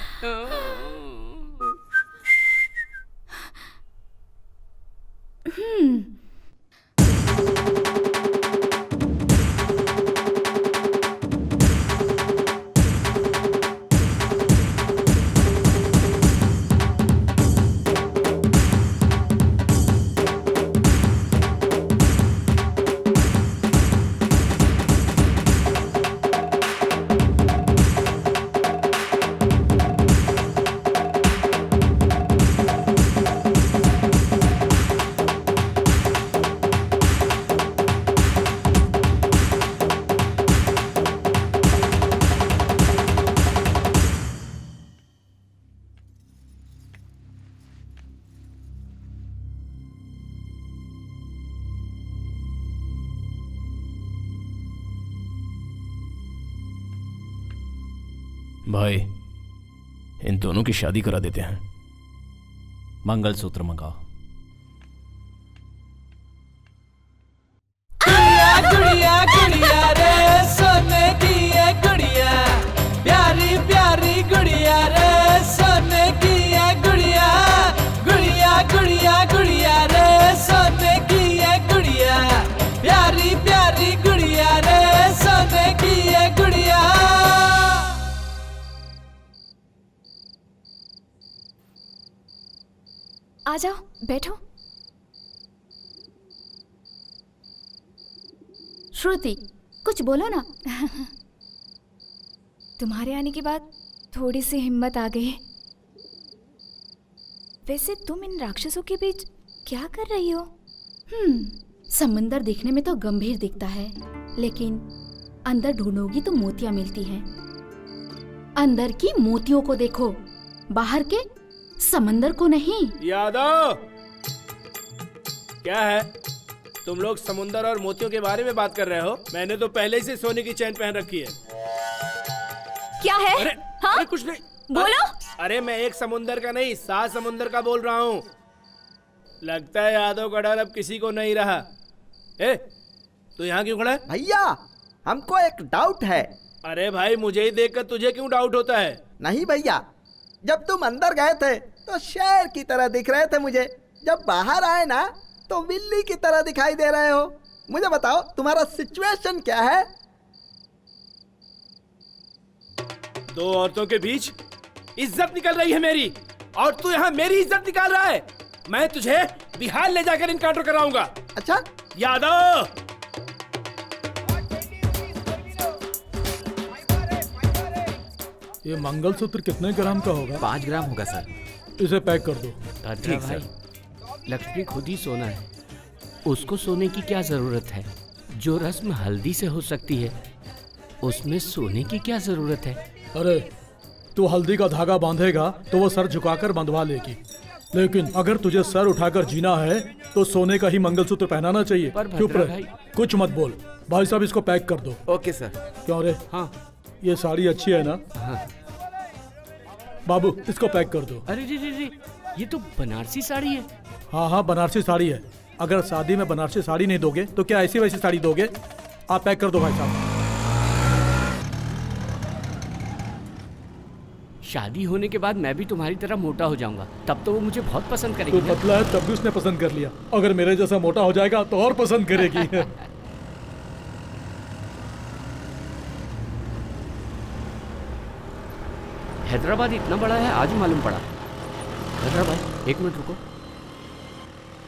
S5: भाई, इन दोनों की शादी करा देते हैं।
S1: मंगलसूत्र मंगाओ।
S15: गुड़िया गुड़िया रे सोने की है गुड़िया, प्यारी प्यारी गुड़िया रे सोने की है गुड़िया, गुड़िया गुड़िया गुड़िया रे सोने की है गुड़िया, प्यारी प्यारी गुड़िया रे सोने की है गुड़िया।
S6: आ जाओ, बैठो। श्रुति, कुछ बोलो ना। तुम्हारे आने के बाद थोड़ी सी हिम्मत आ गई। वैसे तुम इन राक्षसों के बीच क्या कर रही हो? समंदर देखने में तो गंभीर दिखता है, लेकिन अंदर ढूंढोगी तो मोतियां मिलती हैं। अंदर की मोतियों को देखो, बाहर के समंदर को नहीं।
S11: यादव, क्या है? तुम लोग समुंदर और मोतियों के बारे में बात कर रहे हो? मैंने तो पहले से सोने की चैन पहन रखी है।
S6: क्या है?
S11: अरे कुछ नहीं,
S6: बोलो।
S11: अरे मैं एक समुंदर का नहीं, 7 समुंदर का बोल रहा हूँ। लगता है यादव का डर अब किसी को नहीं रहा। ए, तू यहाँ क्यों खड़ा है?
S14: भैया, हमको एक डाउट है।
S11: अरे भाई, मुझे ही देखकर तुझे क्यों डाउट होता है?
S14: नहीं भैया, जब तुम अंदर गए थे तो शेर की तरह दिख रहे थे मुझे, जब बाहर आए ना तो बिल्ली की तरह दिखाई दे रहे हो। मुझे बताओ, तुम्हारा सिचुएशन क्या है?
S11: 2 औरतों के बीच इज्जत निकल रही है मेरी, और तू यहाँ मेरी इज्जत निकाल रहा है। मैं तुझे बिहार ले जाकर इनकाउंटर कराऊंगा।
S14: अच्छा
S11: यादव,
S4: ये मंगलसूत्र कितने ग्राम का होगा?
S13: 5 ग्राम होगा सर।
S4: इसे पैक कर दो।
S2: ठीक भाई, लक्ष्मी खुद ही सोना है, उसको सोने की क्या जरूरत है? जो रस्म हल्दी से हो सकती है, उसमें सोने की क्या जरूरत है?
S4: अरे, तू हल्दी का धागा बांधेगा तो वो सर झुकाकर बंधवा लेगी, लेकिन अगर तुझे सर उठाकर जीना है तो सोने का ही मंगलसूत्र पहनाना चाहिए। चुप रहे, कुछ मत बोल। भाई साहब, इसको पैक कर दो।
S13: Okay sir.
S4: क्यों रे?
S2: हाँ,
S4: ये साड़ी अच्छी है ना?
S2: हाँ।
S4: बाबू, इसको पैक कर दो।
S2: अरे रे, ये तो बनारसी साड़ी है।
S4: हाँ, बनारसी साड़ी है। अगर शादी में बनारसी साड़ी नहीं दोगे तो क्या ऐसी वैसी साड़ी दोगे? आप पैक कर दो भाई साहब।
S2: शादी होने के बाद मैं भी तुम्हारी तरह मोटा हो जाऊंगा, तब तो वो मुझे बहुत पसंद करेगी।
S4: तू पतला है तब भी उसने पसंद कर लिया, अगर मेरे जैसा मोटा हो जाएगा तो और पसंद करेगी।
S2: हैदराबाद इतना बड़ा है, आज मालूम पड़ा। हैदराबाद, 1 मिनट रुको।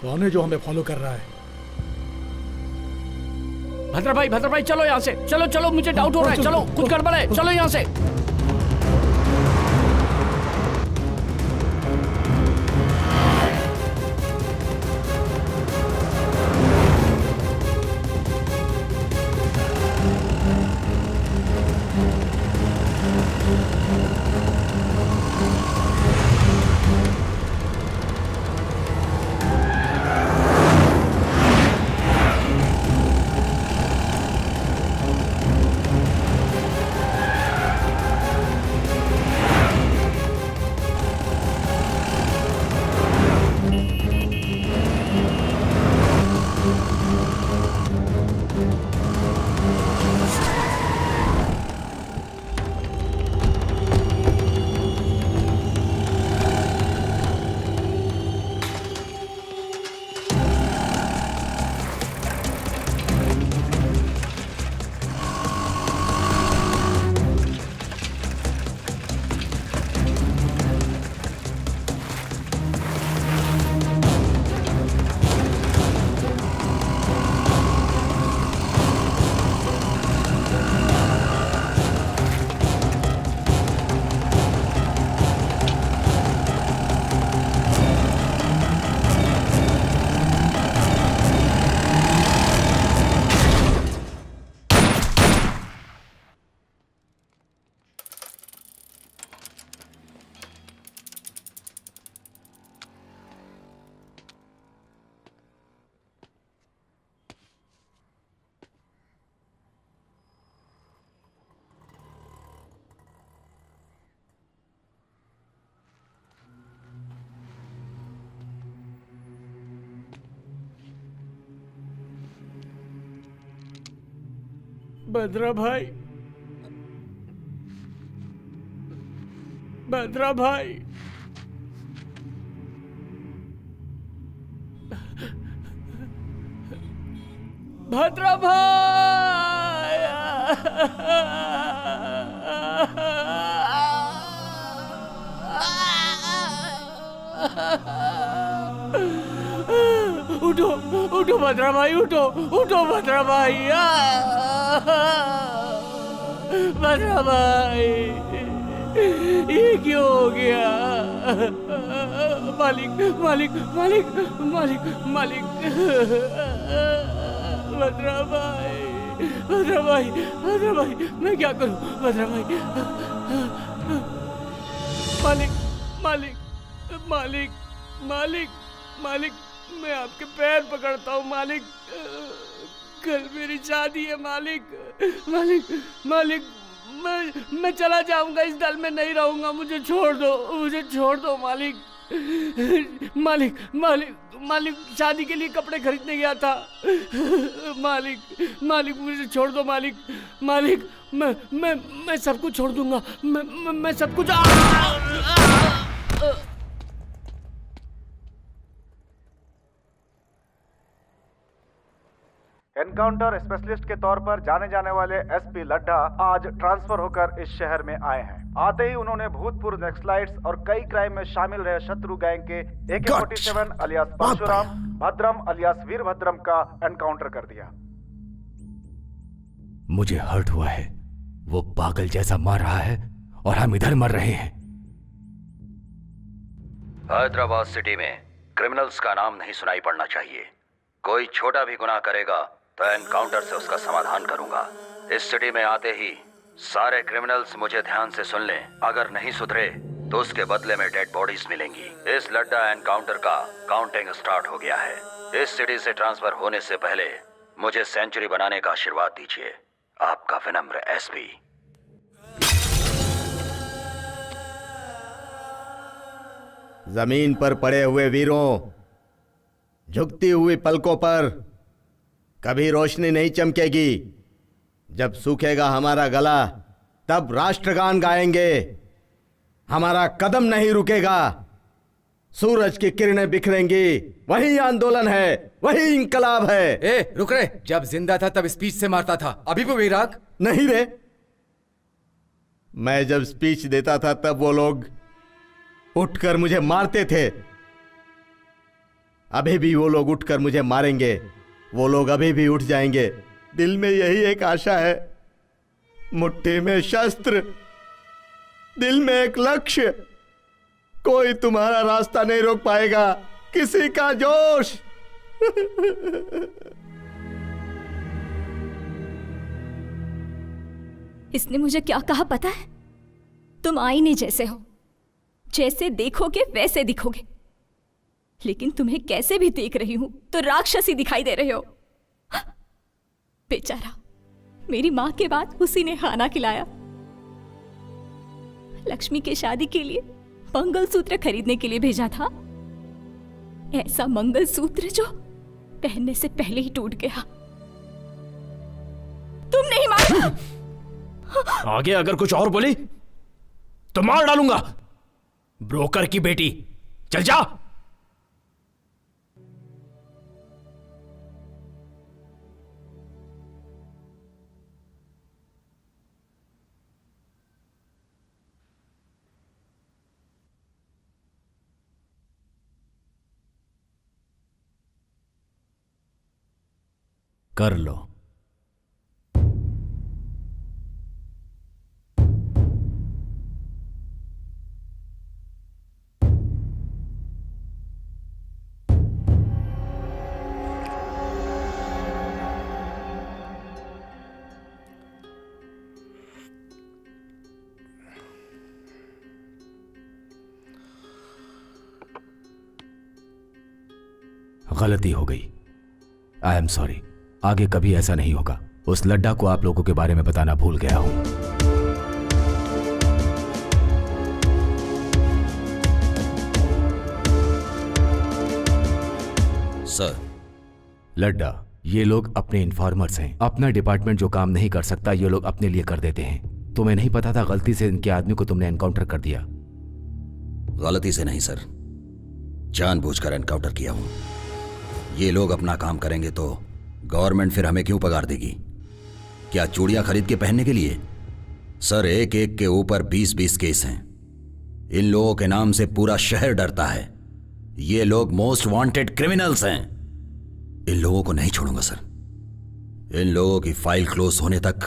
S4: कौन है जो हमें फॉलो कर रहा है?
S2: भद्रा भाई चलो यहाँ से, चलो, मुझे डाउट हो रहा है। चलो, कुछ गड़बड़ है, चलो यहाँ से। भद्रा भाई, भद्रा भाई, भद्रा भाई, उठो उठो भद्रा भाई, उठो उठो भद्रा भाई, भद्रा भाई, ये क्यों हो गया? मालिक मालिक मालिक मालिक मालिक, भद्रा भाई, भद्रा भाई, भद्रा भाई, मैं क्या करूं भद्रा भाई? मालिक मालिक मालिक मालिक मालिक, मैं आपके पैर पकड़ता हूँ मालिक, कल मेरी शादी है मालिक, मालिक मालिक, मैं चला जाऊंगा, इस दल में नहीं रहूंगा, मुझे छोड़ दो मालिक, मालिक मालिक मालिक, शादी के लिए कपड़े खरीदने गया था मालिक, मालिक मुझे छोड़ दो मालिक, मालिक मैं सब कुछ छोड़ दूंगा, मैं सब कुछ
S8: एनकाउंटर स्पेशलिस्ट के तौर पर जाने जाने वाले एसपी लड्ढा आज ट्रांसफर होकर इस शहर में आए हैं। आते ही उन्होंने भूतपूर्व नक्सलाइट्स और कई क्राइम में शामिल रहे शत्रु गैंग के AK-47 अलियास परशुराम, भद्रम अलियास वीरभद्रम का एनकाउंटर कर दिया।
S9: मुझे हर्ट हुआ है, वो पागल जैसा मार रहा है और हम इधर मर रहे हैं।
S13: हैदराबाद सिटी में क्रिमिनल्स का नाम नहीं सुनाई पड़ना चाहिए। कोई छोटा भी गुनाह करेगा तो एनकाउंटर से उसका समाधान करूंगा। इस सिटी में आते ही सारे क्रिमिनल्स मुझे ध्यान से सुन लें, अगर नहीं सुधरे तो उसके बदले में डेड बॉडीज मिलेंगी। इस लड्डा एनकाउंटर का काउंटिंग स्टार्ट हो गया है। इस सिटी से ट्रांसफर होने से पहले मुझे सेंचुरी बनाने का आशीर्वाद दीजिए। आपका विनम्र एसपी।
S10: जमीन पर पड़े हुए वीरों, झुकती हुई पलकों पर कभी रोशनी नहीं चमकेगी। जब सूखेगा हमारा गला तब राष्ट्रगान गाएंगे। हमारा कदम नहीं रुकेगा। सूरज की किरणें बिखरेंगी, वही आंदोलन है, वही इंकलाब है।
S16: ए रुक रे, जब जिंदा था तब स्पीच से मारता था, अभी भी वैराग
S10: नहीं रे। मैं जब स्पीच देता था तब वो लोग उठकर मुझे मारते थे। अभी भी वो लोग उठकर मुझे मारेंगे। वो लोग अभी भी उठ जाएंगे। दिल में यही एक आशा है, मुट्ठी में शस्त्र, दिल में एक लक्ष्य। कोई तुम्हारा रास्ता नहीं रोक पाएगा, किसी का जोश।
S6: इसने मुझे क्या कहा पता है? तुम आईने जैसे हो, जैसे देखोगे वैसे दिखोगे। लेकिन तुम्हें कैसे भी देख रही हूं तो राक्षसी दिखाई दे रहे हो। बेचारा, मेरी मां के बाद उसी ने खाना खिलाया। लक्ष्मी के शादी के लिए मंगलसूत्र खरीदने के लिए भेजा था। ऐसा मंगलसूत्र जो पहनने से पहले ही टूट गया। तुम नहीं मारा।
S5: आगे अगर कुछ और बोली तो मार डालूंगा। ब्रोकर की बेटी, चल जा।
S9: कर लो। गलती हो गई, आई एम सॉरी। आगे कभी ऐसा नहीं होगा। उस लड्डा को आप लोगों के बारे में बताना भूल गया हूं।
S13: सर,
S9: लड्डा, ये लोग अपने इन्फॉर्मर्स हैं। अपना डिपार्टमेंट जो काम नहीं कर सकता ये लोग अपने लिए कर देते हैं। तुम्हें नहीं पता था गलती से इनके आदमी को तुमने एनकाउंटर कर दिया?
S13: गलती से नहीं सर, जानबूझकर एनकाउंटर किया हूं। ये लोग अपना काम करेंगे तो गवर्नमेंट फिर हमें क्यों पगार देगी? क्या चूड़ियां खरीद के पहनने के लिए? सर, एक एक के ऊपर 20-20 केस हैं। इन लोगों के नाम से पूरा शहर डरता है। ये लोग मोस्ट वांटेड क्रिमिनल्स हैं। इन लोगों को नहीं छोड़ूंगा सर। इन लोगों की फाइल क्लोज होने तक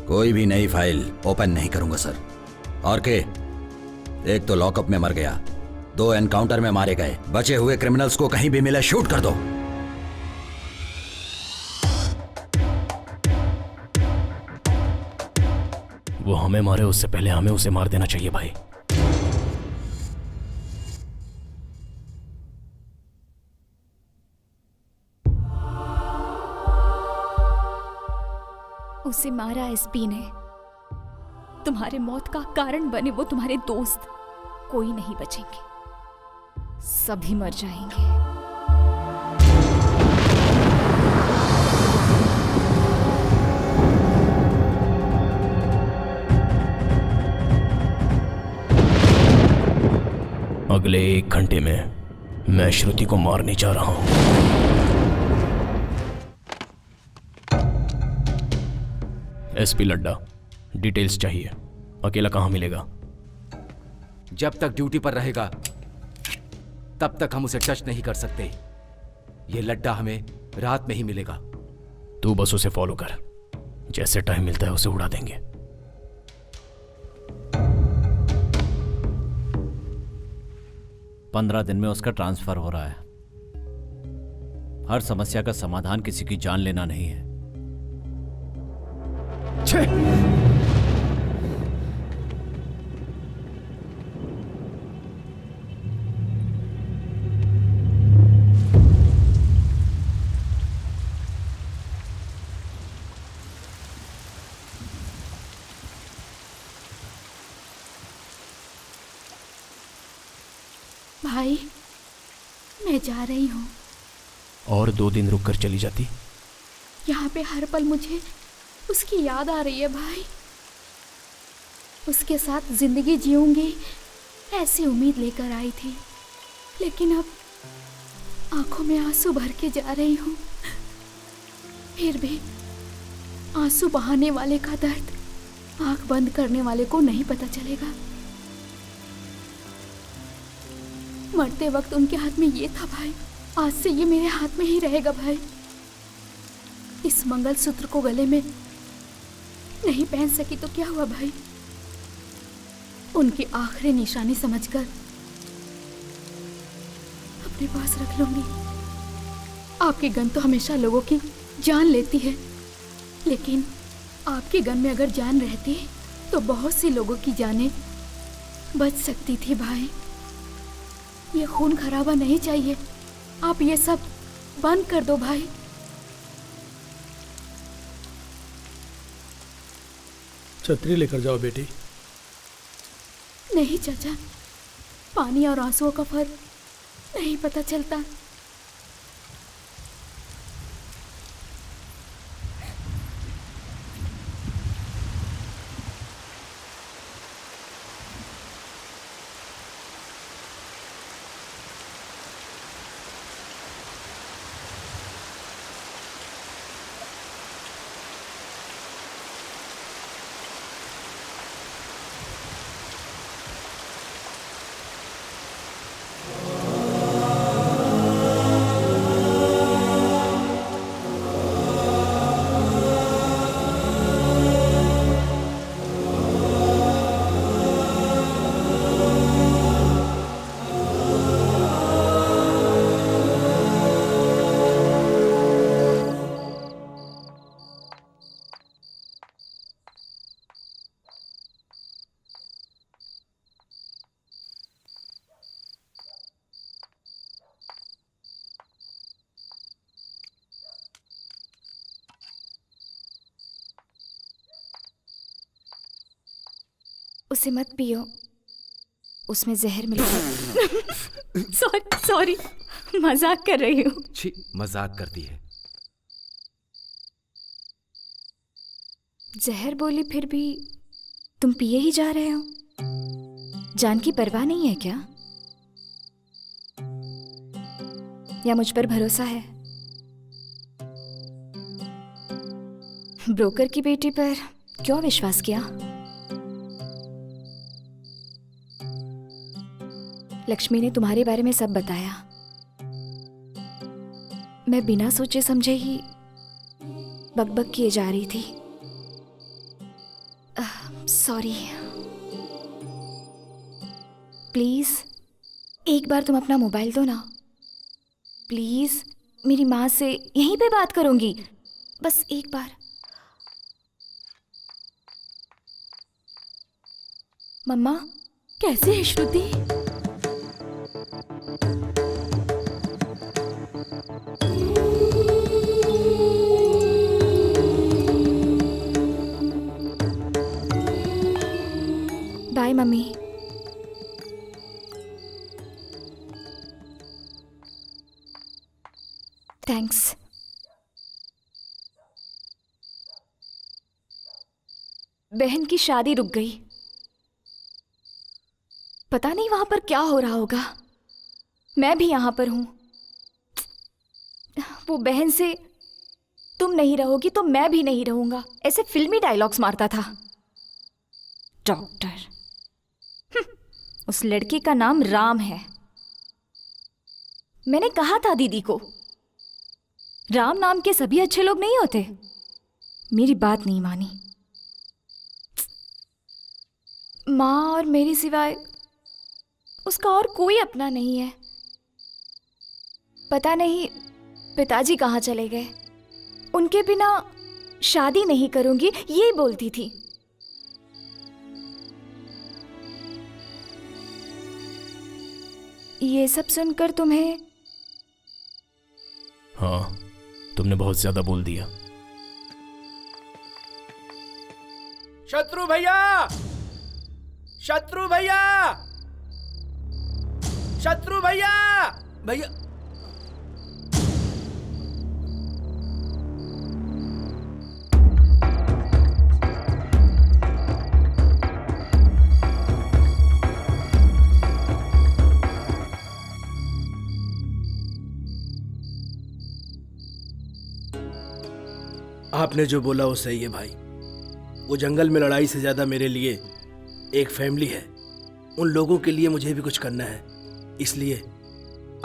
S13: कोई भी नई फाइल ओपन नहीं करूंगा सर। और के एक तो लॉकअप में मर गया, 2 एनकाउंटर में मारे गए। बचे हुए क्रिमिनल्स को कहीं भी मिले शूट कर दो।
S5: वो हमें मारे उससे पहले हमें उसे मार देना चाहिए भाई।
S6: उसे मारा एसपी ने। तुम्हारे मौत का कारण बने वो तुम्हारे दोस्त। कोई नहीं बचेंगे, सभी मर जाएंगे।
S5: अगले 1 घंटे में मैं श्रुति को मारने जा रहा हूं। एसपी लड्डा, डिटेल्स चाहिए। अकेला कहां मिलेगा?
S16: जब तक ड्यूटी पर रहेगा तब तक हम उसे टच नहीं कर सकते। ये लड्डा हमें रात में ही मिलेगा।
S5: तू बस उसे फॉलो कर, जैसे टाइम मिलता है उसे उड़ा देंगे।
S1: पंद्रह दिन में उसका ट्रांसफर हो रहा है। हर समस्या का समाधान किसी की जान लेना नहीं है।
S6: भाई, मैं जा रही हूँ।
S5: और 2 दिन रुक कर चली जाती?
S6: यहाँ पे हर पल मुझे उसकी याद आ रही है भाई। उसके साथ जिंदगी जीऊंगी ऐसी उम्मीद लेकर आई थी, लेकिन अब आंखों में आंसू भर के जा रही हूँ। फिर भी आंसू बहाने वाले का दर्द आंख बंद करने वाले को नहीं पता चलेगा। मरते वक्त उनके हाथ में ये था भाई, आज से ये मेरे हाथ में ही रहेगा भाई। इस मंगलसूत्र को गले में नहीं पहन सकी तो क्या हुआ भाई, उनकी आखिरी निशानी समझकर अपने पास रख लूंगी। आपकी गन तो हमेशा लोगों की जान लेती है, लेकिन आपकी गन में अगर जान रहती तो बहुत सी लोगों की जानें बच सकती थी भाई। ये खून खराबा नहीं चाहिए। आप ये सब बंद कर दो भाई।
S4: छतरी लेकर जाओ बेटी।
S6: नहीं चाचा, पानी और आंसुओं का फर्क नहीं पता चलता। उसे मत पियो, उसमें जहर मिला। सॉरी, मजाक कर रही हूँ।
S16: छी, मजाक करती है।
S6: जहर बोली फिर भी तुम पिए ही जा रहे हो। जान की परवाह नहीं है क्या? या मुझ पर भरोसा है? ब्रोकर की बेटी पर क्यों विश्वास किया? लक्ष्मी ने तुम्हारे बारे में सब बताया। मैं बिना सोचे समझे ही बकबक किए जा रही थी। सॉरी। प्लीज एक बार तुम अपना मोबाइल दो ना। प्लीज, मेरी माँ से यहीं पे बात करूंगी, बस एक बार। मम्मा, कैसी है श्रुति? Bye mummy. थैंक्स। बहन की शादी रुक गई। पता नहीं वहां पर क्या हो रहा होगा। मैं भी यहां पर हूं। वो बहन से तुम नहीं रहोगी तो मैं भी नहीं रहूंगा, ऐसे फिल्मी डायलॉग्स मारता था। डॉक्टर। उस लड़के का नाम राम है। मैंने कहा था दीदी को, राम नाम के सभी अच्छे लोग नहीं होते। मेरी बात नहीं मानी। माँ और मेरी सिवाय उसका और कोई अपना नहीं है। पता नहीं पिताजी कहाँ चले गए। उनके बिना शादी नहीं करूंगी, ये बोलती थी। ये सब सुनकर तुम्हें?
S5: हाँ, तुमने बहुत ज्यादा बोल दिया।
S11: शत्रु भैया! शत्रु भैया! शत्रु भैया! भैया! आपने जो बोला वो सही है भाई। वो जंगल में लड़ाई से ज्यादा मेरे लिए एक फैमिली है। उन लोगों के लिए मुझे भी कुछ करना है, इसलिए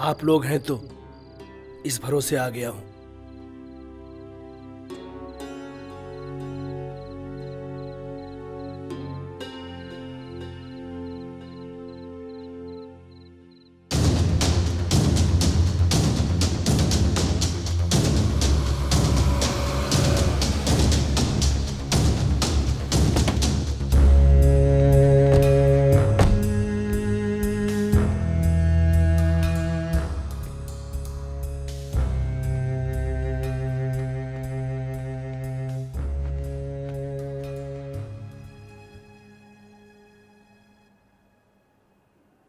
S11: आप लोग हैं तो इस भरोसे आ गया हूं।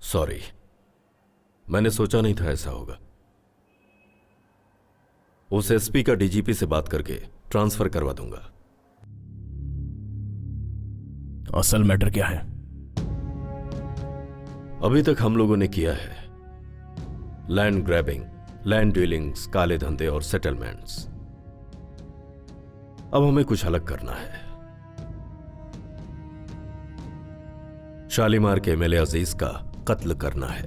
S17: सॉरी, मैंने सोचा नहीं था ऐसा होगा। उस एसपी का डीजीपी से बात करके ट्रांसफर करवा दूंगा।
S5: असल मैटर क्या है?
S17: अभी तक हम लोगों ने किया है लैंड ग्रैबिंग, लैंड डीलिंग्स, काले धंधे और सेटलमेंट्स। अब हमें कुछ अलग करना है। शालीमार के एमएलए अजीज का कत्ल करना है।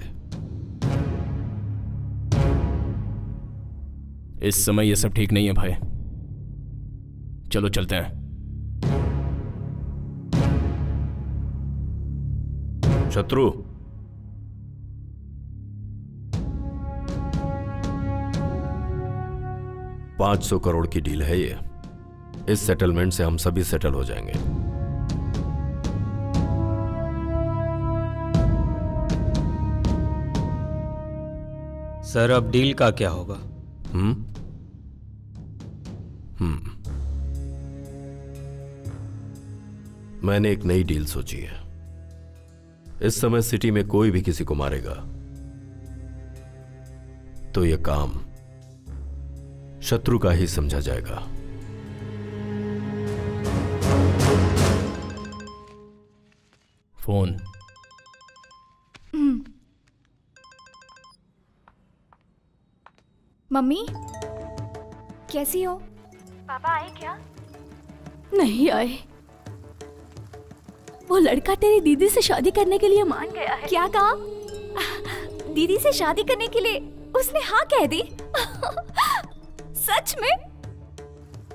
S5: इस समय यह सब ठीक नहीं है भाई। चलो चलते हैं।
S17: शत्रु, $500 करोड़ की डील है ये। इस सेटलमेंट से हम सभी सेटल हो जाएंगे।
S18: सर, अब डील का क्या होगा?
S17: मैंने एक नई डील सोची है। इस समय सिटी में कोई भी किसी को मारेगा तो यह काम शत्रु का ही समझा जाएगा।
S5: फोन।
S6: मम्मी कैसी हो?
S7: पापा आए क्या?
S6: नहीं आए। वो लड़का तेरी दीदी से शादी करने के लिए मान गया है। क्या कहा? दीदी से शादी करने के लिए उसने हाँ कह दी? सच में?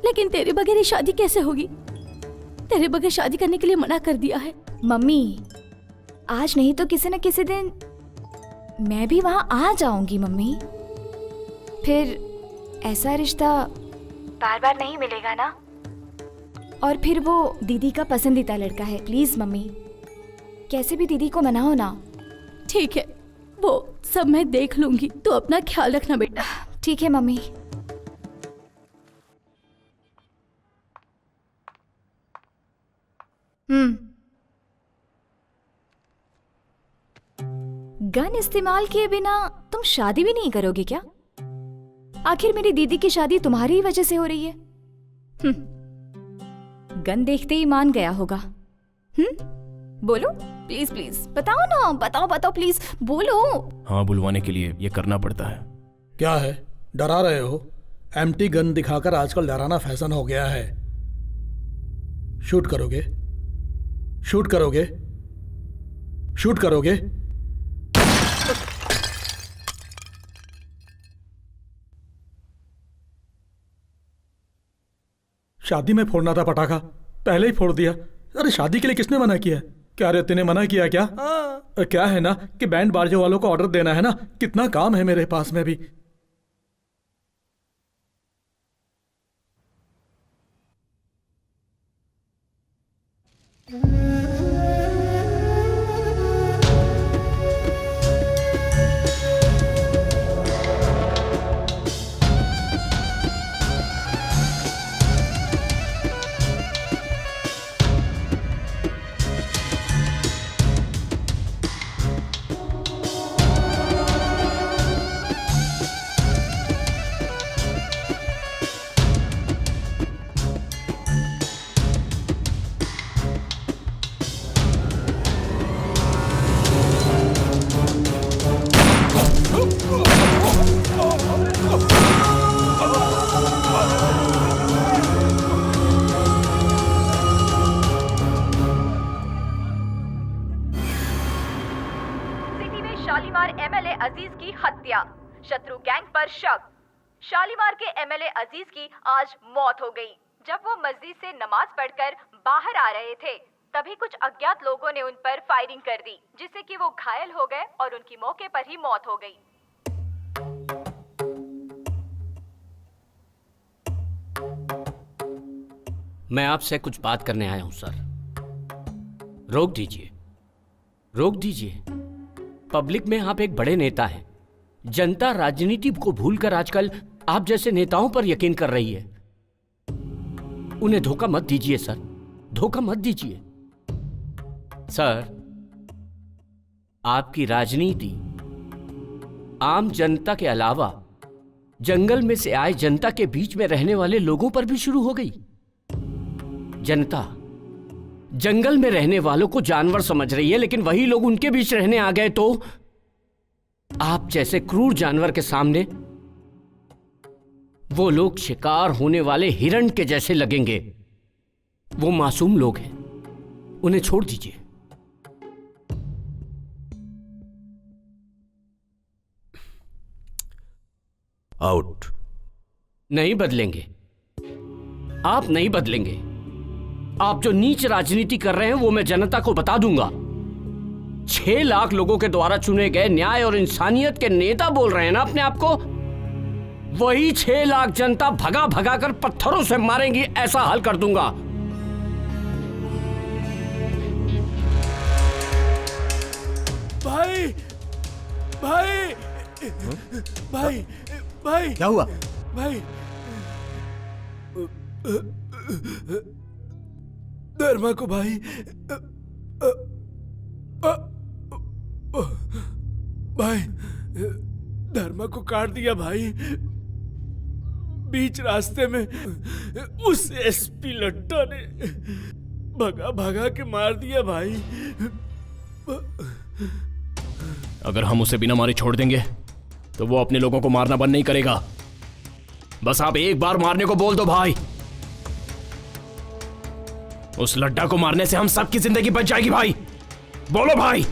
S6: लेकिन तेरे बगैर ये शादी कैसे होगी? तेरे बगैर शादी करने के लिए मना कर दिया है। मम्मी आज नहीं तो किसी न किसी दिन मैं भी वहाँ आ जाऊंगी मम्मी। फिर ऐसा रिश्ता
S7: बार बार नहीं मिलेगा ना।
S6: और फिर वो दीदी का पसंदीदा लड़का है। प्लीज मम्मी कैसे भी दीदी को मनाओ ना। ठीक है वो सब मैं देख लूंगी। तो अपना ख्याल रखना बेटा। ठीक है मम्मी। गन इस्तेमाल किए बिना तुम शादी भी नहीं करोगे क्या? आखिर मेरी दीदी की शादी तुम्हारी ही वजह से हो रही है। गन देखते ही मान गया होगा। बोलो प्लीज प्लीज बताओ ना। बताओ बताओ प्लीज बोलो।
S5: हाँ बुलवाने के लिए ये करना पड़ता है।
S4: क्या है डरा रहे हो? एम्प्टी गन दिखाकर आजकल डराना फैशन हो गया है। शूट करोगे? शूट करोगे? शूट करोगे? शादी में फोड़ना था पटाखा, पहले ही फोड़ दिया। अरे शादी के लिए किसने मना किया? क्या रे तूने मना किया क्या? क्या है ना कि बैंड बाजे वालों को ऑर्डर देना है ना। कितना काम है मेरे पास में भी।
S7: शालीमार एमएलए अजीज की हत्या, शत्रु गैंग पर शक। शालीमार के एमएलए अजीज की आज मौत हो गई। जब वो मस्जिद से नमाज पढ़कर बाहर आ रहे थे तभी कुछ अज्ञात लोगों ने उन पर फायरिंग कर दी, जिससे कि वो घायल हो गए और उनकी मौके पर ही मौत हो गई।
S2: मैं आपसे कुछ बात करने आया हूं सर। रोक दीजिए, रोक दीजिए। पब्लिक में आप एक बड़े नेता हैं। जनता राजनीति को भूलकर आजकल आप जैसे नेताओं पर यकीन कर रही है। उन्हें धोखा मत दीजिए सर, धोखा मत दीजिए। सर, आपकी राजनीति आम जनता के अलावा जंगल में से आए जनता के बीच में रहने वाले लोगों पर भी शुरू हो गई। जनता जंगल में रहने वालों को जानवर समझ रही है, लेकिन वही लोग उनके बीच रहने आ गए तो आप जैसे क्रूर जानवर के सामने वो लोग शिकार होने वाले हिरण के जैसे लगेंगे। वो मासूम लोग हैं, उन्हें छोड़ दीजिए।
S17: आउट।
S2: नहीं बदलेंगे, आप नहीं बदलेंगे। आप जो नीच राजनीति कर रहे हैं वो मैं जनता को बता दूंगा। 6 लाख लोगों के द्वारा चुने गए न्याय और इंसानियत के नेता बोल रहे हैं ना अपने आप को। वही 6 लाख जनता भगा भगा कर पत्थरों से मारेंगी, ऐसा हाल कर दूंगा।
S11: भाई भाई भाई भाई
S10: क्या हुआ?
S11: भाई धर्मा को भाई भाई धर्मा को काट दिया भाई। बीच रास्ते में उस एसपी लट्टा ने भगा भगा के मार दिया भाई।
S5: अगर हम उसे बिना मारे छोड़ देंगे तो वो अपने लोगों को मारना बंद नहीं करेगा। बस आप एक बार मारने को बोल दो भाई। उस लड्डा को मारने से हम सबकी जिंदगी बच जाएगी भाई। बोलो भाई।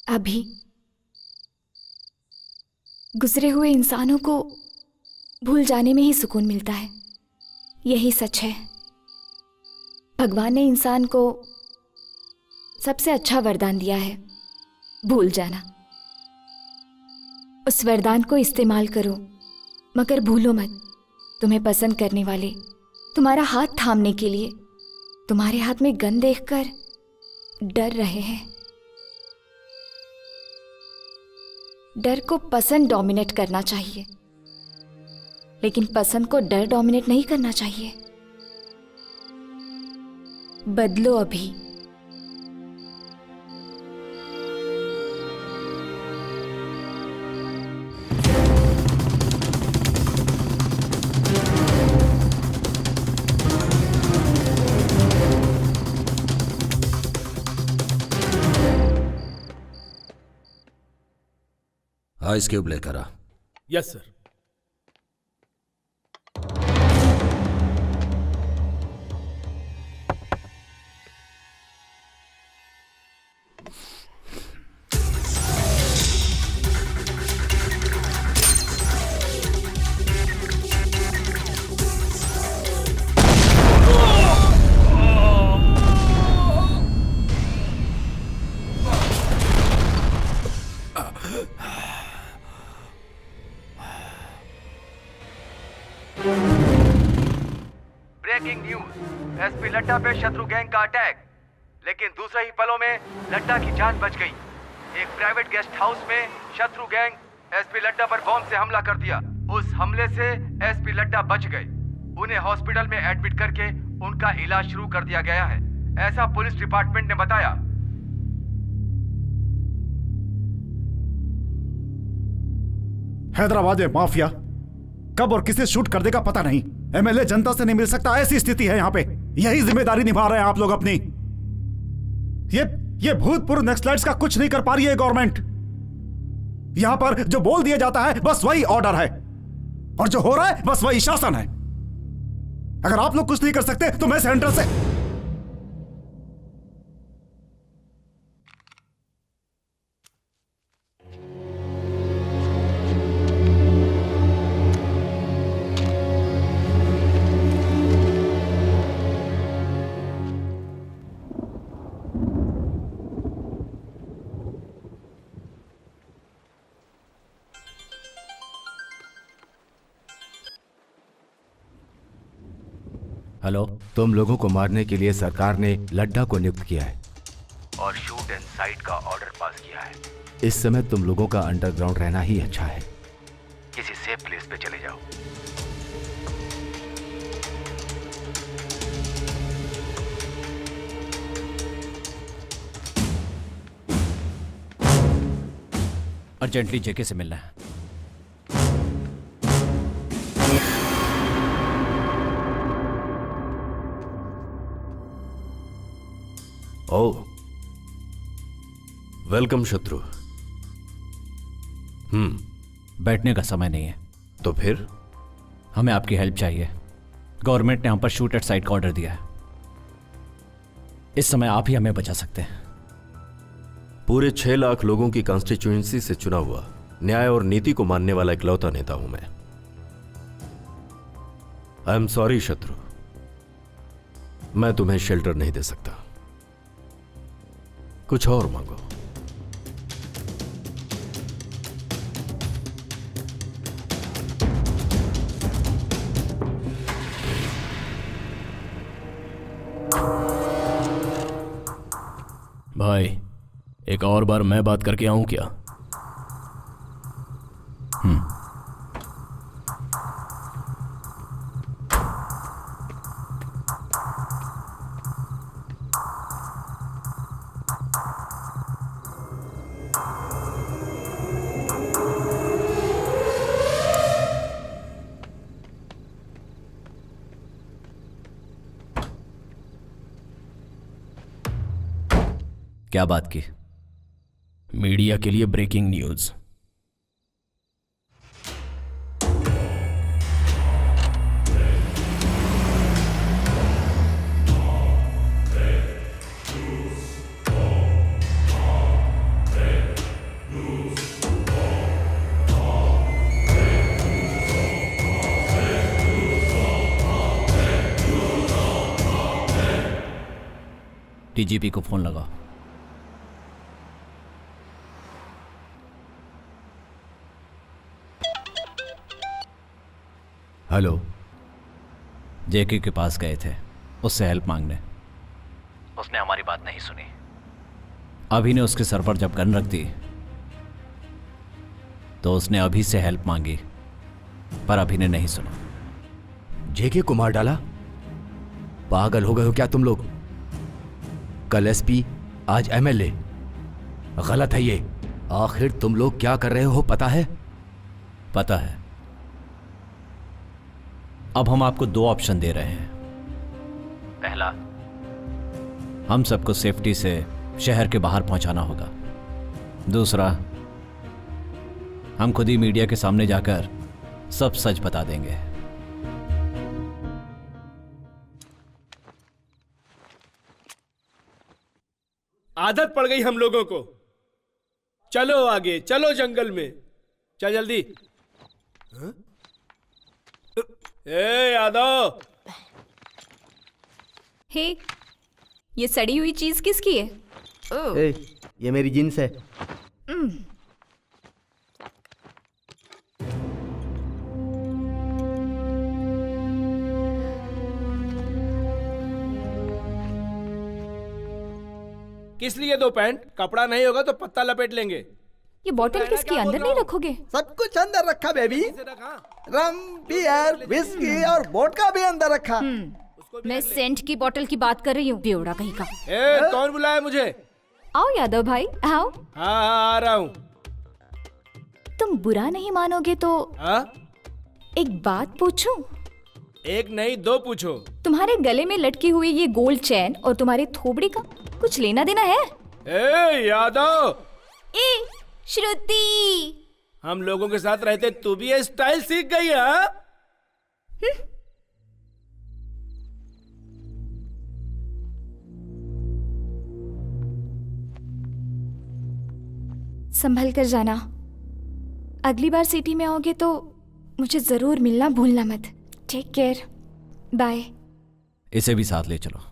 S6: अभी गुजरे हुए इंसानों को भूल जाने में ही सुकून मिलता है, यही सच है। भगवान ने इंसान को सबसे अच्छा वरदान दिया है, भूल जाना। उस वरदान को इस्तेमाल करो, मगर भूलो मत, तुम्हें पसंद करने वाले तुम्हारा हाथ थामने के लिए तुम्हारे हाथ में गन देखकर डर रहे हैं। डर को पसंद डोमिनेट करना चाहिए, लेकिन पसंद को डर डोमिनेट नहीं करना चाहिए। बदलो अभी।
S13: आइस क्यूब लेकर आ।
S11: Yes sir.
S9: Breaking news, SP Ladda पे शत्रु गैंग का अटैक, लेकिन दूसरे ही पलों में लड्डा की जान बच गई। एक प्राइवेट गेस्ट हाउस में शत्रु गैंग एसपी लड्डा पर बॉम्ब से हमला कर दिया। उस हमले से एसपी लड्डा बच गए। उन्हें हॉस्पिटल में एडमिट करके उनका इलाज शुरू कर दिया गया है, ऐसा पुलिस डिपार्टमेंट ने बताया।
S8: हैदराबाद में माफिया कब और किसे शूट कर देगा पता नहीं। एमएलए जनता से नहीं मिल सकता, ऐसी स्थिति है यहाँ पे। यही जिम्मेदारी निभा रहे हैं आप लोग अपनी। ये भूतपूर्व नक्सलाइट्स का कुछ नहीं कर पा रही है गवर्नमेंट। यहां पर जो बोल दिया जाता है बस वही ऑर्डर है, और जो हो रहा है बस वही शासन है। अगर आप लोग कुछ नहीं कर सकते तो मैं सेंटर से
S9: हेलो, तुम लोगों को मारने के लिए सरकार ने लड्डा को नियुक्त किया है और शूट एंड साइट का ऑर्डर पास किया है। इस समय तुम लोगों का अंडरग्राउंड रहना ही अच्छा है। किसी सेफ प्लेस पे चले जाओ।
S1: अर्जेंटली जेके से मिलना है।
S17: ओह, वेलकम शत्रु।
S1: बैठने का समय नहीं है।
S17: तो फिर
S1: हमें आपकी हेल्प चाहिए। गवर्नमेंट ने हम पर शूट एट साइट का ऑर्डर दिया है। इस समय आप ही हमें बचा सकते हैं।
S17: पूरे 6 लाख लोगों की कॉन्स्टिट्यूएंसी से चुना हुआ, न्याय और नीति को मानने वाला इकलौता नेता हूं मैं। आई एम सॉरी शत्रु, मैं तुम्हें शेल्टर नहीं दे सकता। कुछ और मांगो।
S5: भाई, एक और बार मैं बात करके आऊं क्या? क्या बात की? मीडिया के लिए ब्रेकिंग न्यूज। डीजीपी को फोन लगा।
S9: हेलो।
S5: जेके के पास गए थे उससे हेल्प मांगने। उसने हमारी बात नहीं सुनी। अभी ने उसके सर पर जब गन रख दी तो उसने अभी से हेल्प मांगी, पर अभी ने नहीं सुना।
S9: जेके को मार डाला? पागल हो गए हो क्या तुम लोग? कल एसपी, आज एमएलए। गलत है ये। आखिर तुम लोग क्या कर रहे हो पता है?
S5: पता है। अब हम आपको 2 ऑप्शन दे रहे हैं। पहला, हम सबको सेफ्टी से शहर के बाहर पहुंचाना होगा। दूसरा, हम खुद ही मीडिया के सामने जाकर सब सच बता देंगे।
S11: आदत पड़ गई हम लोगों को। चलो आगे, चलो जंगल में। चल जल्दी। हाँ? ए यादव।
S6: हे, ये सड़ी हुई चीज किसकी है?
S14: ए, ये मेरी जींस है।
S11: किस लिए 2 पैंट? कपड़ा नहीं होगा तो पत्ता लपेट लेंगे।
S6: ये बोतल किसकी? अंदर नहीं रखोगे?
S14: सब कुछ अंदर रखा बेबी। रम, बियर, विस्की और वोडका भी अंदर रखा।
S6: मैं सेंट की बोतल की बात कर रही हूँ, बेवड़ा कहीं का।
S11: ए, कौन बुलाया मुझे?
S6: आओ यादव भाई, आओ।
S11: हाँ, आ रहा हूँ।
S6: तुम बुरा नहीं मानोगे तो एक बात पूछूं?
S11: एक नहीं 2 पूछो।
S6: तुम्हारे गले में लटकी हुई ये गोल्ड चैन और तुम्हारे थोबड़ी का कुछ लेना देना है?
S11: ए यादव।
S6: ए श्रुति,
S11: हम लोगों के साथ रहते तू भी ये स्टाइल सीख गई है?
S6: संभल कर जाना। अगली बार सिटी में आओगे तो मुझे जरूर मिलना भूलना मत। Take care, bye.
S5: इसे भी साथ ले चलो।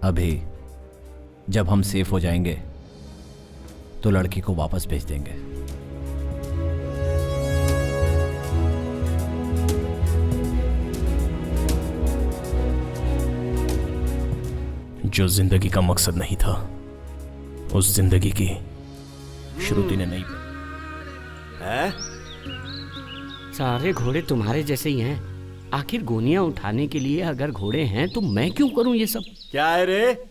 S5: अभी जब हम सेफ हो जाएंगे तो लड़की को वापस भेज देंगे। जो जिंदगी का मकसद नहीं था, उस जिंदगी की श्रुति ने नहीं।
S2: सारे घोड़े तुम्हारे जैसे ही हैं। आखिर गोनियां उठाने के लिए अगर घोड़े हैं तो मैं क्यों करूं ये सब?
S3: क्या है रे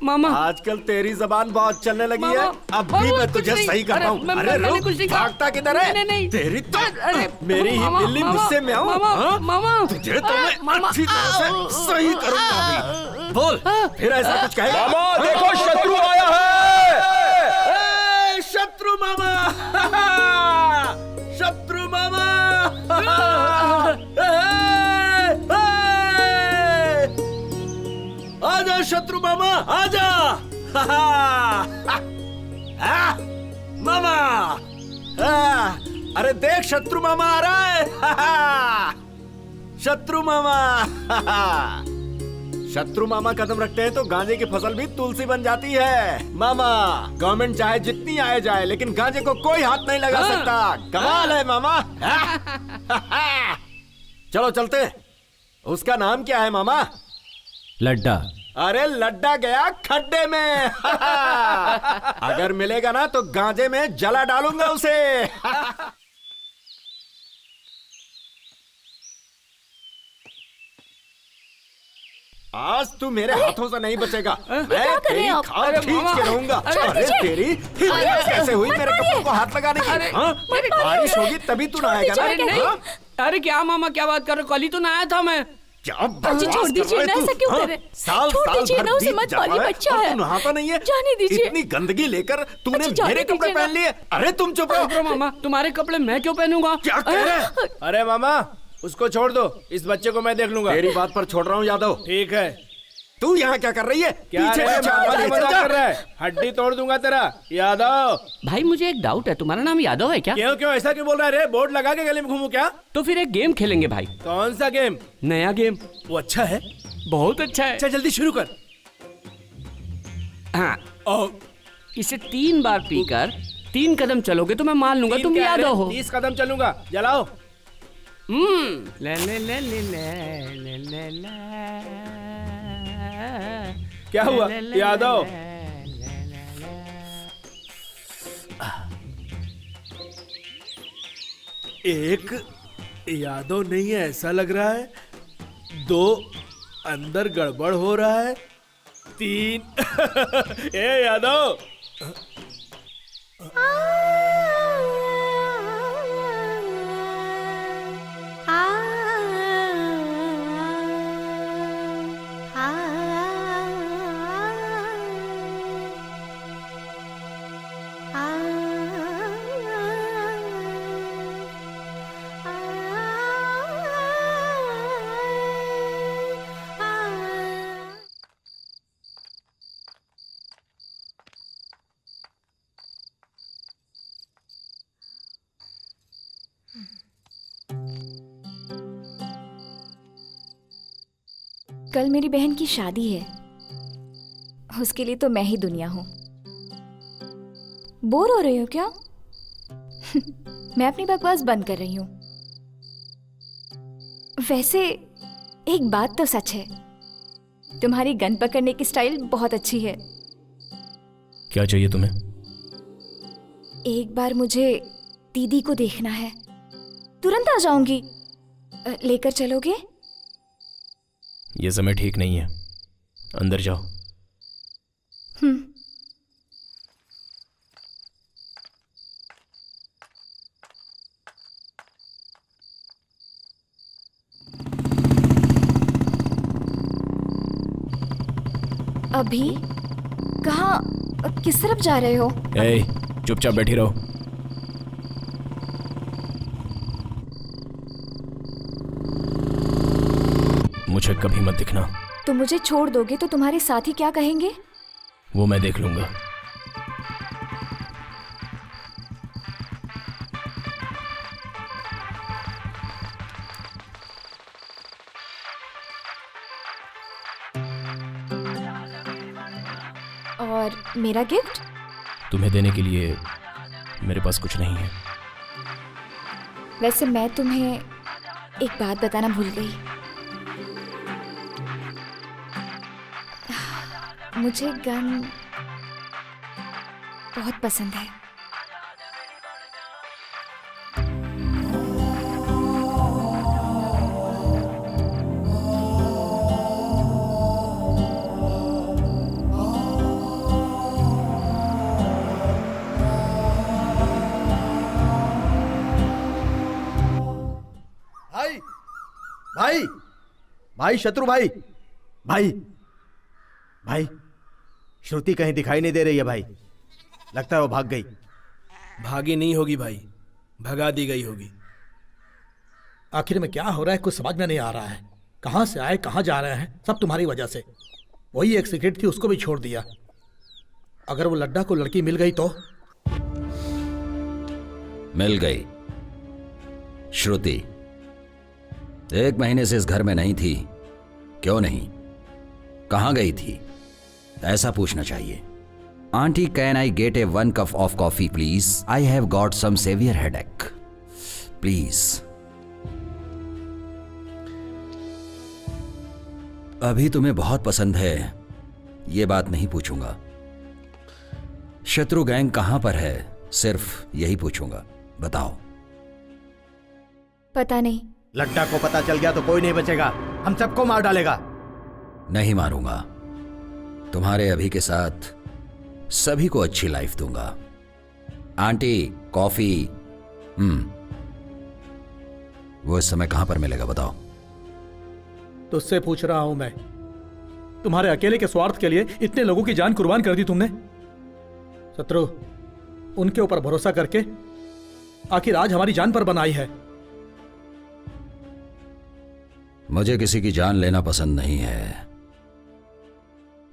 S2: मामा?
S3: आजकल तेरी जबान बहुत चलने लगी है। अब भी मैं तुझे सही कर रहा हूँ। अरे रुक, भागता किधर है? तेरी तो मेरी ही बिल्ली मुझसे में आओ। तुझे तो मैं अच्छी तरह से सही करूँगा अभी। बोल, फिर ऐसा कुछ कहेगा?
S11: मामा देखो, शत्रु आया है। शत्रु मामा, शत्रु मामा। आजा शत्रु मामा, आजा।
S3: मामा, अरे देख शत्रु मामा आ रहा है। शत्रु मामा। शत्रु मामा कदम रखते हैं तो गांजे की फसल भी तुलसी बन जाती है। मामा, गवर्नमेंट चाहे जितनी आए जाए लेकिन गांजे को कोई हाथ नहीं लगा सकता। कमाल है मामा। चलो चलते। उसका नाम क्या है मामा?
S5: लड्डा।
S3: अरे लड्डा गया खड्डे में। अगर मिलेगा ना तो गांजे में जला डालूंगा उसे। आज तू मेरे हाथों से नहीं बचेगा। मैं तेरी खाल खींच के रहूंगा। अरे तेरी हिम्मत कैसे हुई मेरे कपड़ों को हाथ लगाने की? हाँ? बारिश होगी तभी तू नहाएगा ना?
S2: अरे क्या मामा क्या बात कर रहे हो? कल ही तो नहाया था मैं।
S3: क्या
S6: छोड़ दीजिए ना, ऐसा क्यों करे?
S3: साल
S6: छोड़
S3: साल
S6: दीजिए
S3: भर
S6: ना, उसे
S3: बीत
S6: मत
S3: जाता
S6: पालिए,
S3: है
S6: बच्चा
S3: और
S6: है।
S3: तू नहाता नहीं है।
S6: जाने दीजिए।
S3: इतनी गंदगी लेकर तूने
S6: जाने
S3: मेरे कपड़े
S6: दीजिए ना।
S3: पहन लिए। अरे तुम चुप रहो।
S2: मामा तुम्हारे कपड़े मैं क्यों पहनूंगा?
S3: क्या कह रहे हैं?
S11: अरे मामा उसको छोड़ दो, इस बच्चे को मैं देख लूंगा।
S3: तेरी बात पर छोड़ रहा हूँ यादव।
S11: ठीक है।
S3: तू यहाँ क्या कर रही है?
S11: क्या
S3: पीछे
S11: रे,
S3: पीछे
S11: मामा
S3: आवाज
S11: से
S3: चल
S11: मजाक
S3: जा।
S11: कर रहा है? हड्डी तोड़ दूंगा तेरा यादव।
S2: भाई मुझे एक डाउट है, तुम्हारा नाम यादव है क्या?
S11: क्यों क्यों ऐसा क्यों बोल रहा है रे? बोर्ड लगा के गले में घूमू क्या?
S2: तो फिर एक गेम खेलेंगे भाई।
S11: कौन सा गेम?
S2: नया गेम।
S11: वो अच्छा है?
S2: बहुत अच्छा है।
S11: अच्छा जल्दी शुरू कर।
S2: हाँ इसे 3 बार पीकर 3 कदम चलोगे तो मैं मान लूंगा तुम यादव हो।
S11: 30 कदम चलूंगा। जलाओ।
S2: ले ले ले ले ले ले ले।
S11: क्या हुआ यादव? एक यादव नहीं है ऐसा लग रहा है। 2 अंदर गड़बड़ हो रहा है। 3 ए यादव
S6: कल मेरी बहन की शादी है, उसके लिए तो मैं ही दुनिया हूँ। बोर हो रही हो क्या? मैं अपनी बकवास बंद कर रही हूँ। वैसे एक बात तो सच है, तुम्हारी गन पकड़ने की स्टाइल बहुत अच्छी है।
S5: क्या चाहिए तुम्हें?
S6: एक बार मुझे दीदी को देखना है, तुरंत आ जाऊंगी। लेकर चलोगे?
S5: ये समय ठीक नहीं है, अंदर जाओ।
S6: अभी कहाँ, किस तरफ जा रहे हो?
S5: ए, चुपचाप बैठी रहो। मुझे कभी मत दिखना।
S6: तो मुझे छोड़ दोगे तो तुम्हारे साथी क्या कहेंगे?
S5: वो मैं देख लूंगा।
S6: और मेरा गिफ्ट?
S5: तुम्हें देने के लिए मेरे पास कुछ नहीं है।
S6: वैसे मैं तुम्हें एक बात बताना भूल गई। मुझे गन बहुत पसंद है।
S10: भाई भाई भाई शत्रु भाई भाई भाई श्रुति कहीं दिखाई नहीं दे रही है भाई। लगता है वो भाग गई।
S11: भागी नहीं होगी भाई, भगा दी गई होगी।
S4: आखिर में क्या हो रहा है कुछ समझ में नहीं आ रहा है। कहां से आए कहां जा रहे हैं, सब तुम्हारी वजह से। वही एक सिगरेट थी, उसको भी छोड़ दिया। अगर वो लड्डा को लड़की मिल गई तो?
S13: मिल गई। श्रुति 1 महीने से इस घर में नहीं थी। क्यों नहीं, कहां गई थी, ऐसा पूछना चाहिए। Aunty can I get a 1 cup of coffee please? I have got some severe headache please. अभी तुम्हें बहुत पसंद है ये बात नहीं पूछूंगा। शत्रु गैंग कहां पर है, सिर्फ यही पूछूंगा। बताओ।
S6: पता नहीं।
S10: लड्डा को पता चल गया तो कोई नहीं बचेगा, हम सबको मार डालेगा।
S13: नहीं मारूंगा। तुम्हारे अभी के साथ सभी को अच्छी लाइफ दूंगा। Aunty, coffee. वो इस समय कहां पर मिलेगा बताओ।
S4: तुझसे पूछ रहा हूं मैं, तुम्हारे अकेले के स्वार्थ के लिए इतने लोगों की जान कुर्बान कर दी तुमने। शत्रु, उनके ऊपर भरोसा करके आखिर आज हमारी जान पर बनाई है।
S13: मुझे किसी की जान लेना पसंद नहीं है।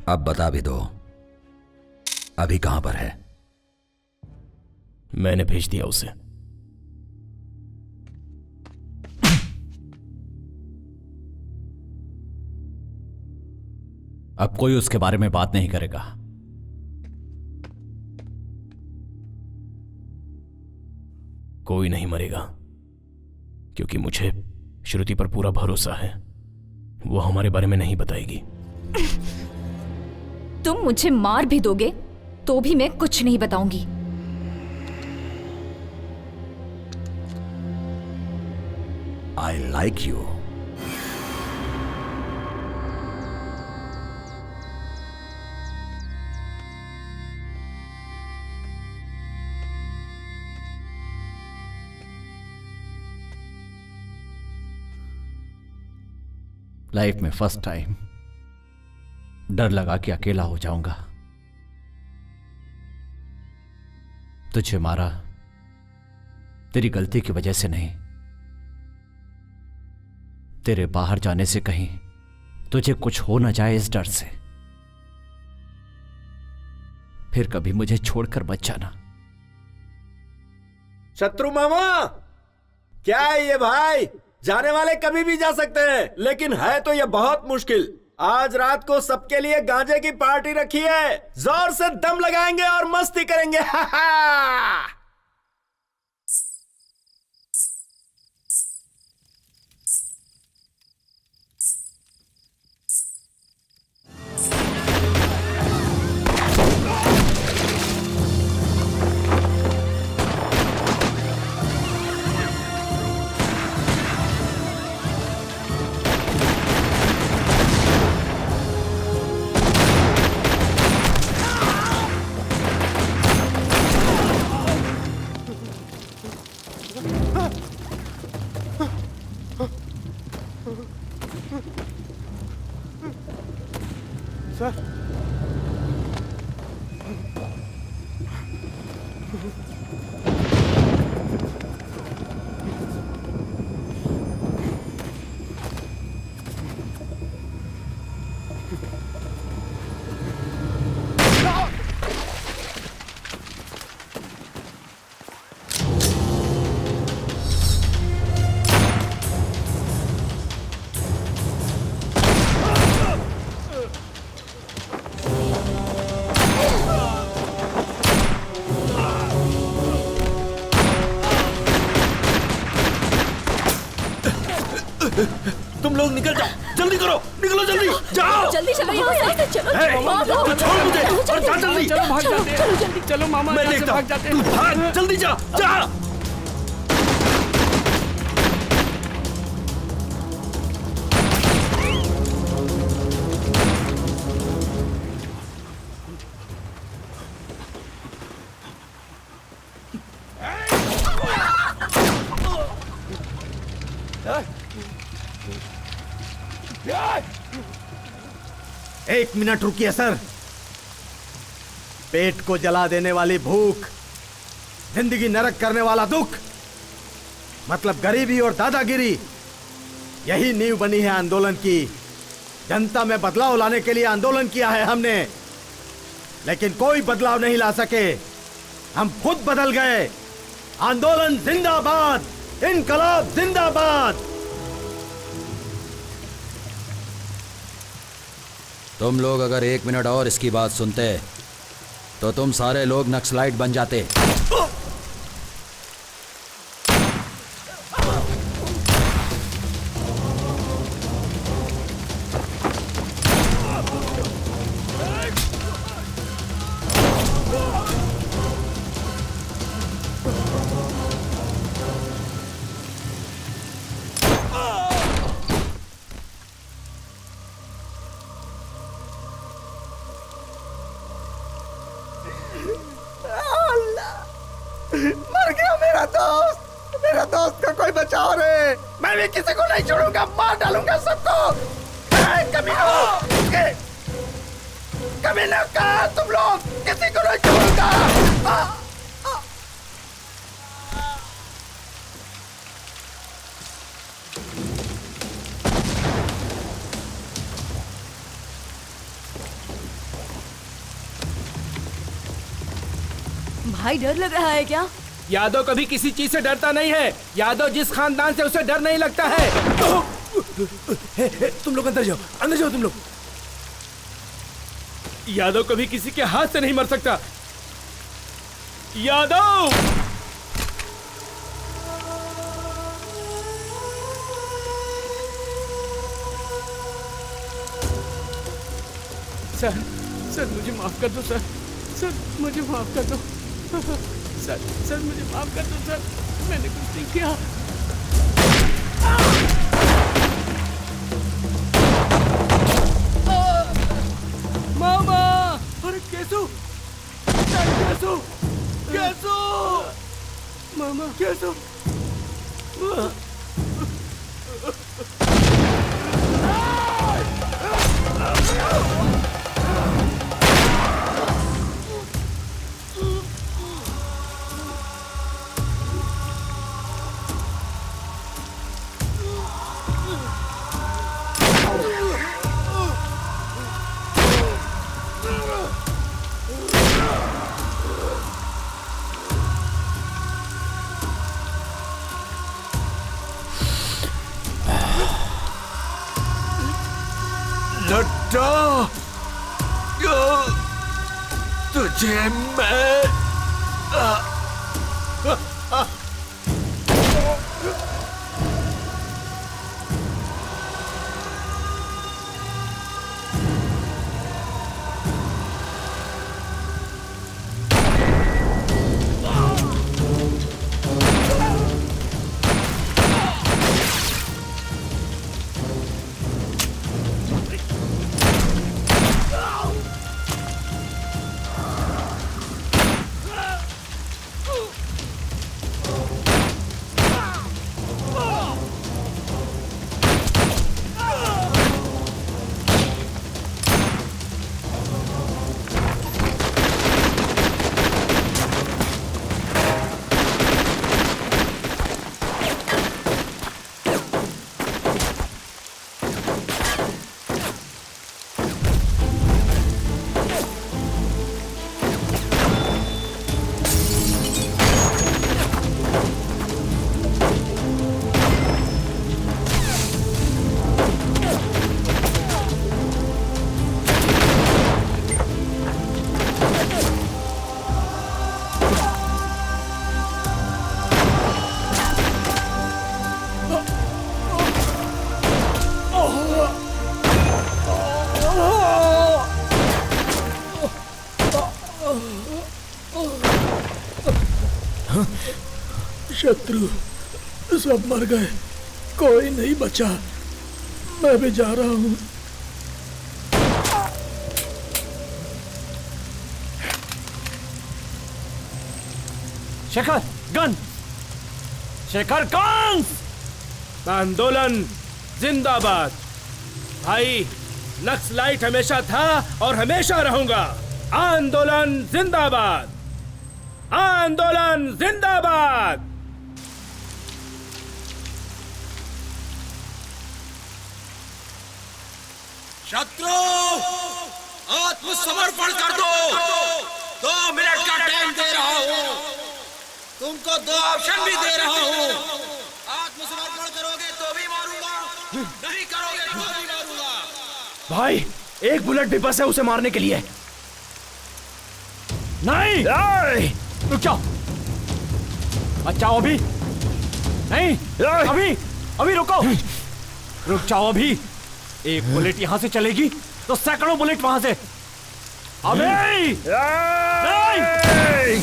S13: अब बता भी दो, अभी कहां पर है?
S5: मैंने भेज दिया उसे।
S1: अब कोई उसके बारे में बात नहीं करेगा।
S5: कोई नहीं मरेगा, क्योंकि मुझे श्रुति पर पूरा भरोसा है। वो हमारे बारे में नहीं बताएगी।
S6: तुम मुझे मार भी दोगे तो भी मैं कुछ नहीं बताऊंगी।
S13: I like you.
S1: लाइफ में फर्स्ट टाइम डर लगा कि अकेला हो जाऊंगा। तुझे मारा तेरी गलती की वजह से नहीं, तेरे बाहर जाने से कहीं तुझे कुछ हो ना जाए इस डर से। फिर कभी मुझे छोड़कर मत जाना।
S3: शत्रु मामा, क्या है ये भाई? जाने वाले कभी भी जा सकते हैं, लेकिन है तो ये बहुत मुश्किल। आज रात को सबके लिए गांजे की पार्टी रखी है। जोर से दम लगाएंगे और मस्ती करेंगे। हा हा।
S14: सर,
S3: तुम लोग निकल जाओ, जल्दी करो, निकलो जल्दी, जाओ
S6: जल्दी चलो यहाँ से, चलो
S3: तू छोड़ मुझे और जा जल्दी।
S2: चलो भाग जाते हैं।
S6: चलो जल्दी।
S2: चलो मामा,
S3: मैं
S2: यहाँ से
S3: देखता
S2: भाग
S3: हूँ,
S2: जाते
S3: तू
S2: हैं।
S3: भाग, जल्दी जा जा।
S10: एक मिनट रुकिए सर। पेट को जला देने वाली भूख, जिंदगी नरक करने वाला दुख, मतलब गरीबी और दादागिरी, यही नींव बनी है आंदोलन की। जनता में बदलाव लाने के लिए आंदोलन किया है हमने, लेकिन कोई बदलाव नहीं ला सके। हम खुद बदल गए। आंदोलन जिंदाबाद, इनकलाब जिंदाबाद।
S13: तुम लोग अगर 1 मिनट और इसकी बात सुनते तो तुम सारे लोग नक्सलाइट बन जाते।
S10: भी किसी को नहीं छोड़ूंगा, मार डालूंगा सबको। कमीना कहा तुम लोग, किसी को नहीं छोड़ूंगा।
S6: भाई डर लग रहा है क्या?
S11: यादव कभी किसी चीज से डरता नहीं है। यादव जिस खानदान से उसे डर नहीं लगता है। तुम लोग अंदर जाओ तुम लोग। यादव कभी किसी के हाथ से नहीं मर सकता। यादव सर मुझे माफ कर दो सर मुझे माफ कर दो सर मुझे माफ कर दो सर, मैंने कुछ नहीं किया। मामा, अरे कैसो मामा कैसो
S19: लड्डा, तुझे मैं
S4: शत्रु सब मर गए, कोई नहीं बचा। मैं भी जा रहा हूँ।
S1: Shekhar gun, Shekhar gun.
S11: आंदोलन जिंदाबाद। भाई नक्सलाइट हमेशा था और हमेशा रहूंगा। आंदोलन जिंदाबाद, आंदोलन जिंदाबाद।
S19: शत्रु आत्मसमर्पण कर दो। 2 मिनट का टाइम दे रहा हूँ, तुमको 2 ऑप्शन भी दे रहा हूँ। आत्मसमर्पण करोगे तो भी मारूंगा, नहीं करोगे तो भी मारूंगा।
S3: भाई एक बुलेट भी बस है उसे मारने के लिए।
S1: नहीं, रुक जाओ, बचाओ अभी नहीं, अभी रुको, रुक जाओ अभी। एक बुलेट यहां से चलेगी तो सैकड़ों बुलेट वहां से। अभी नहीं।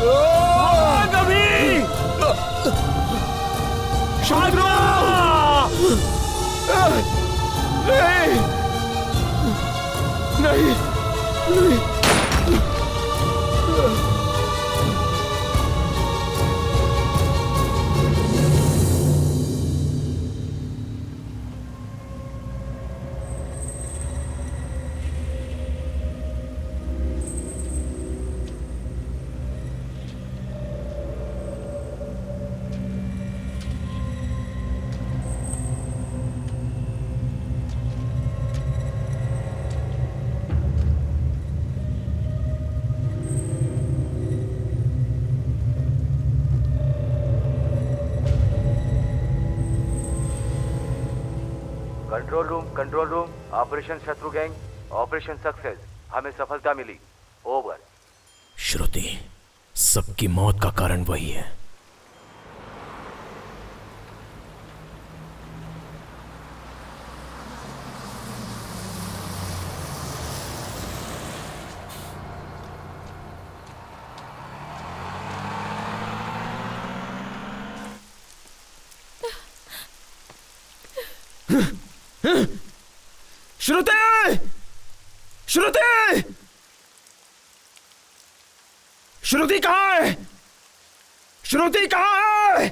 S3: भाग अभी! शत्रु! नहीं, नहीं, नहीं।
S9: कंट्रोल रूम, ऑपरेशन शत्रु गैंग, ऑपरेशन सक्सेस, हमें सफलता मिली, ओवर।
S5: श्रुति, सबकी मौत का कारण वही है।
S3: श्रुति! श्रुति! श्रुति कहाँ है? श्रुति कहाँ है?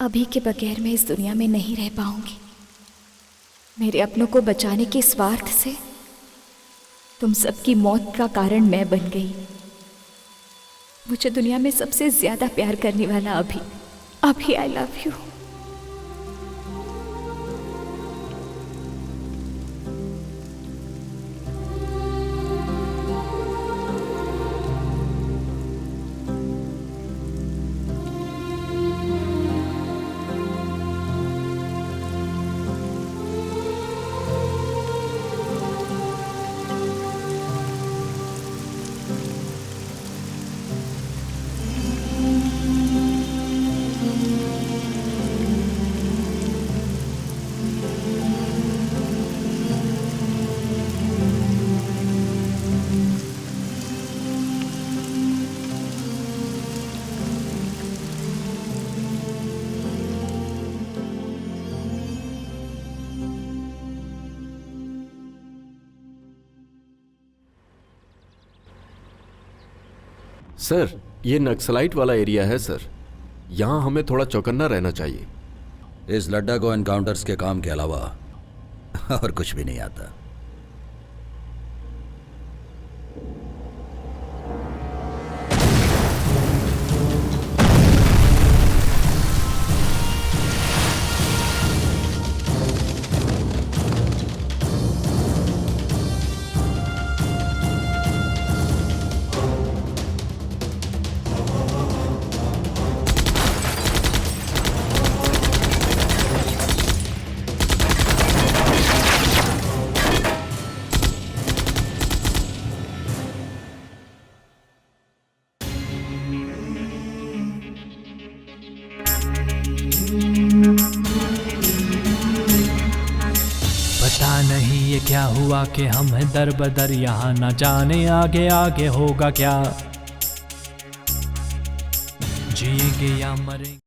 S6: अभी के बगैर मैं इस दुनिया में नहीं रह पाऊंगी। मेरे अपनों को बचाने के स्वार्थ से तुम सबकी मौत का कारण मैं बन गई। मुझे दुनिया में सबसे ज्यादा प्यार करने वाला अभी आई लव यू।
S17: सर, ये नक्सलाइट वाला एरिया है सर। यहाँ हमें थोड़ा चौकन्ना रहना चाहिए।
S13: इस लड्डा को एनकाउंटर्स के काम के अलावा और कुछ भी नहीं आता।
S20: पता नहीं ये क्या हुआ कि हम हैं दर बदर यहाँ, न जाने आगे आगे होगा क्या, जिएंगे या मरेंगे।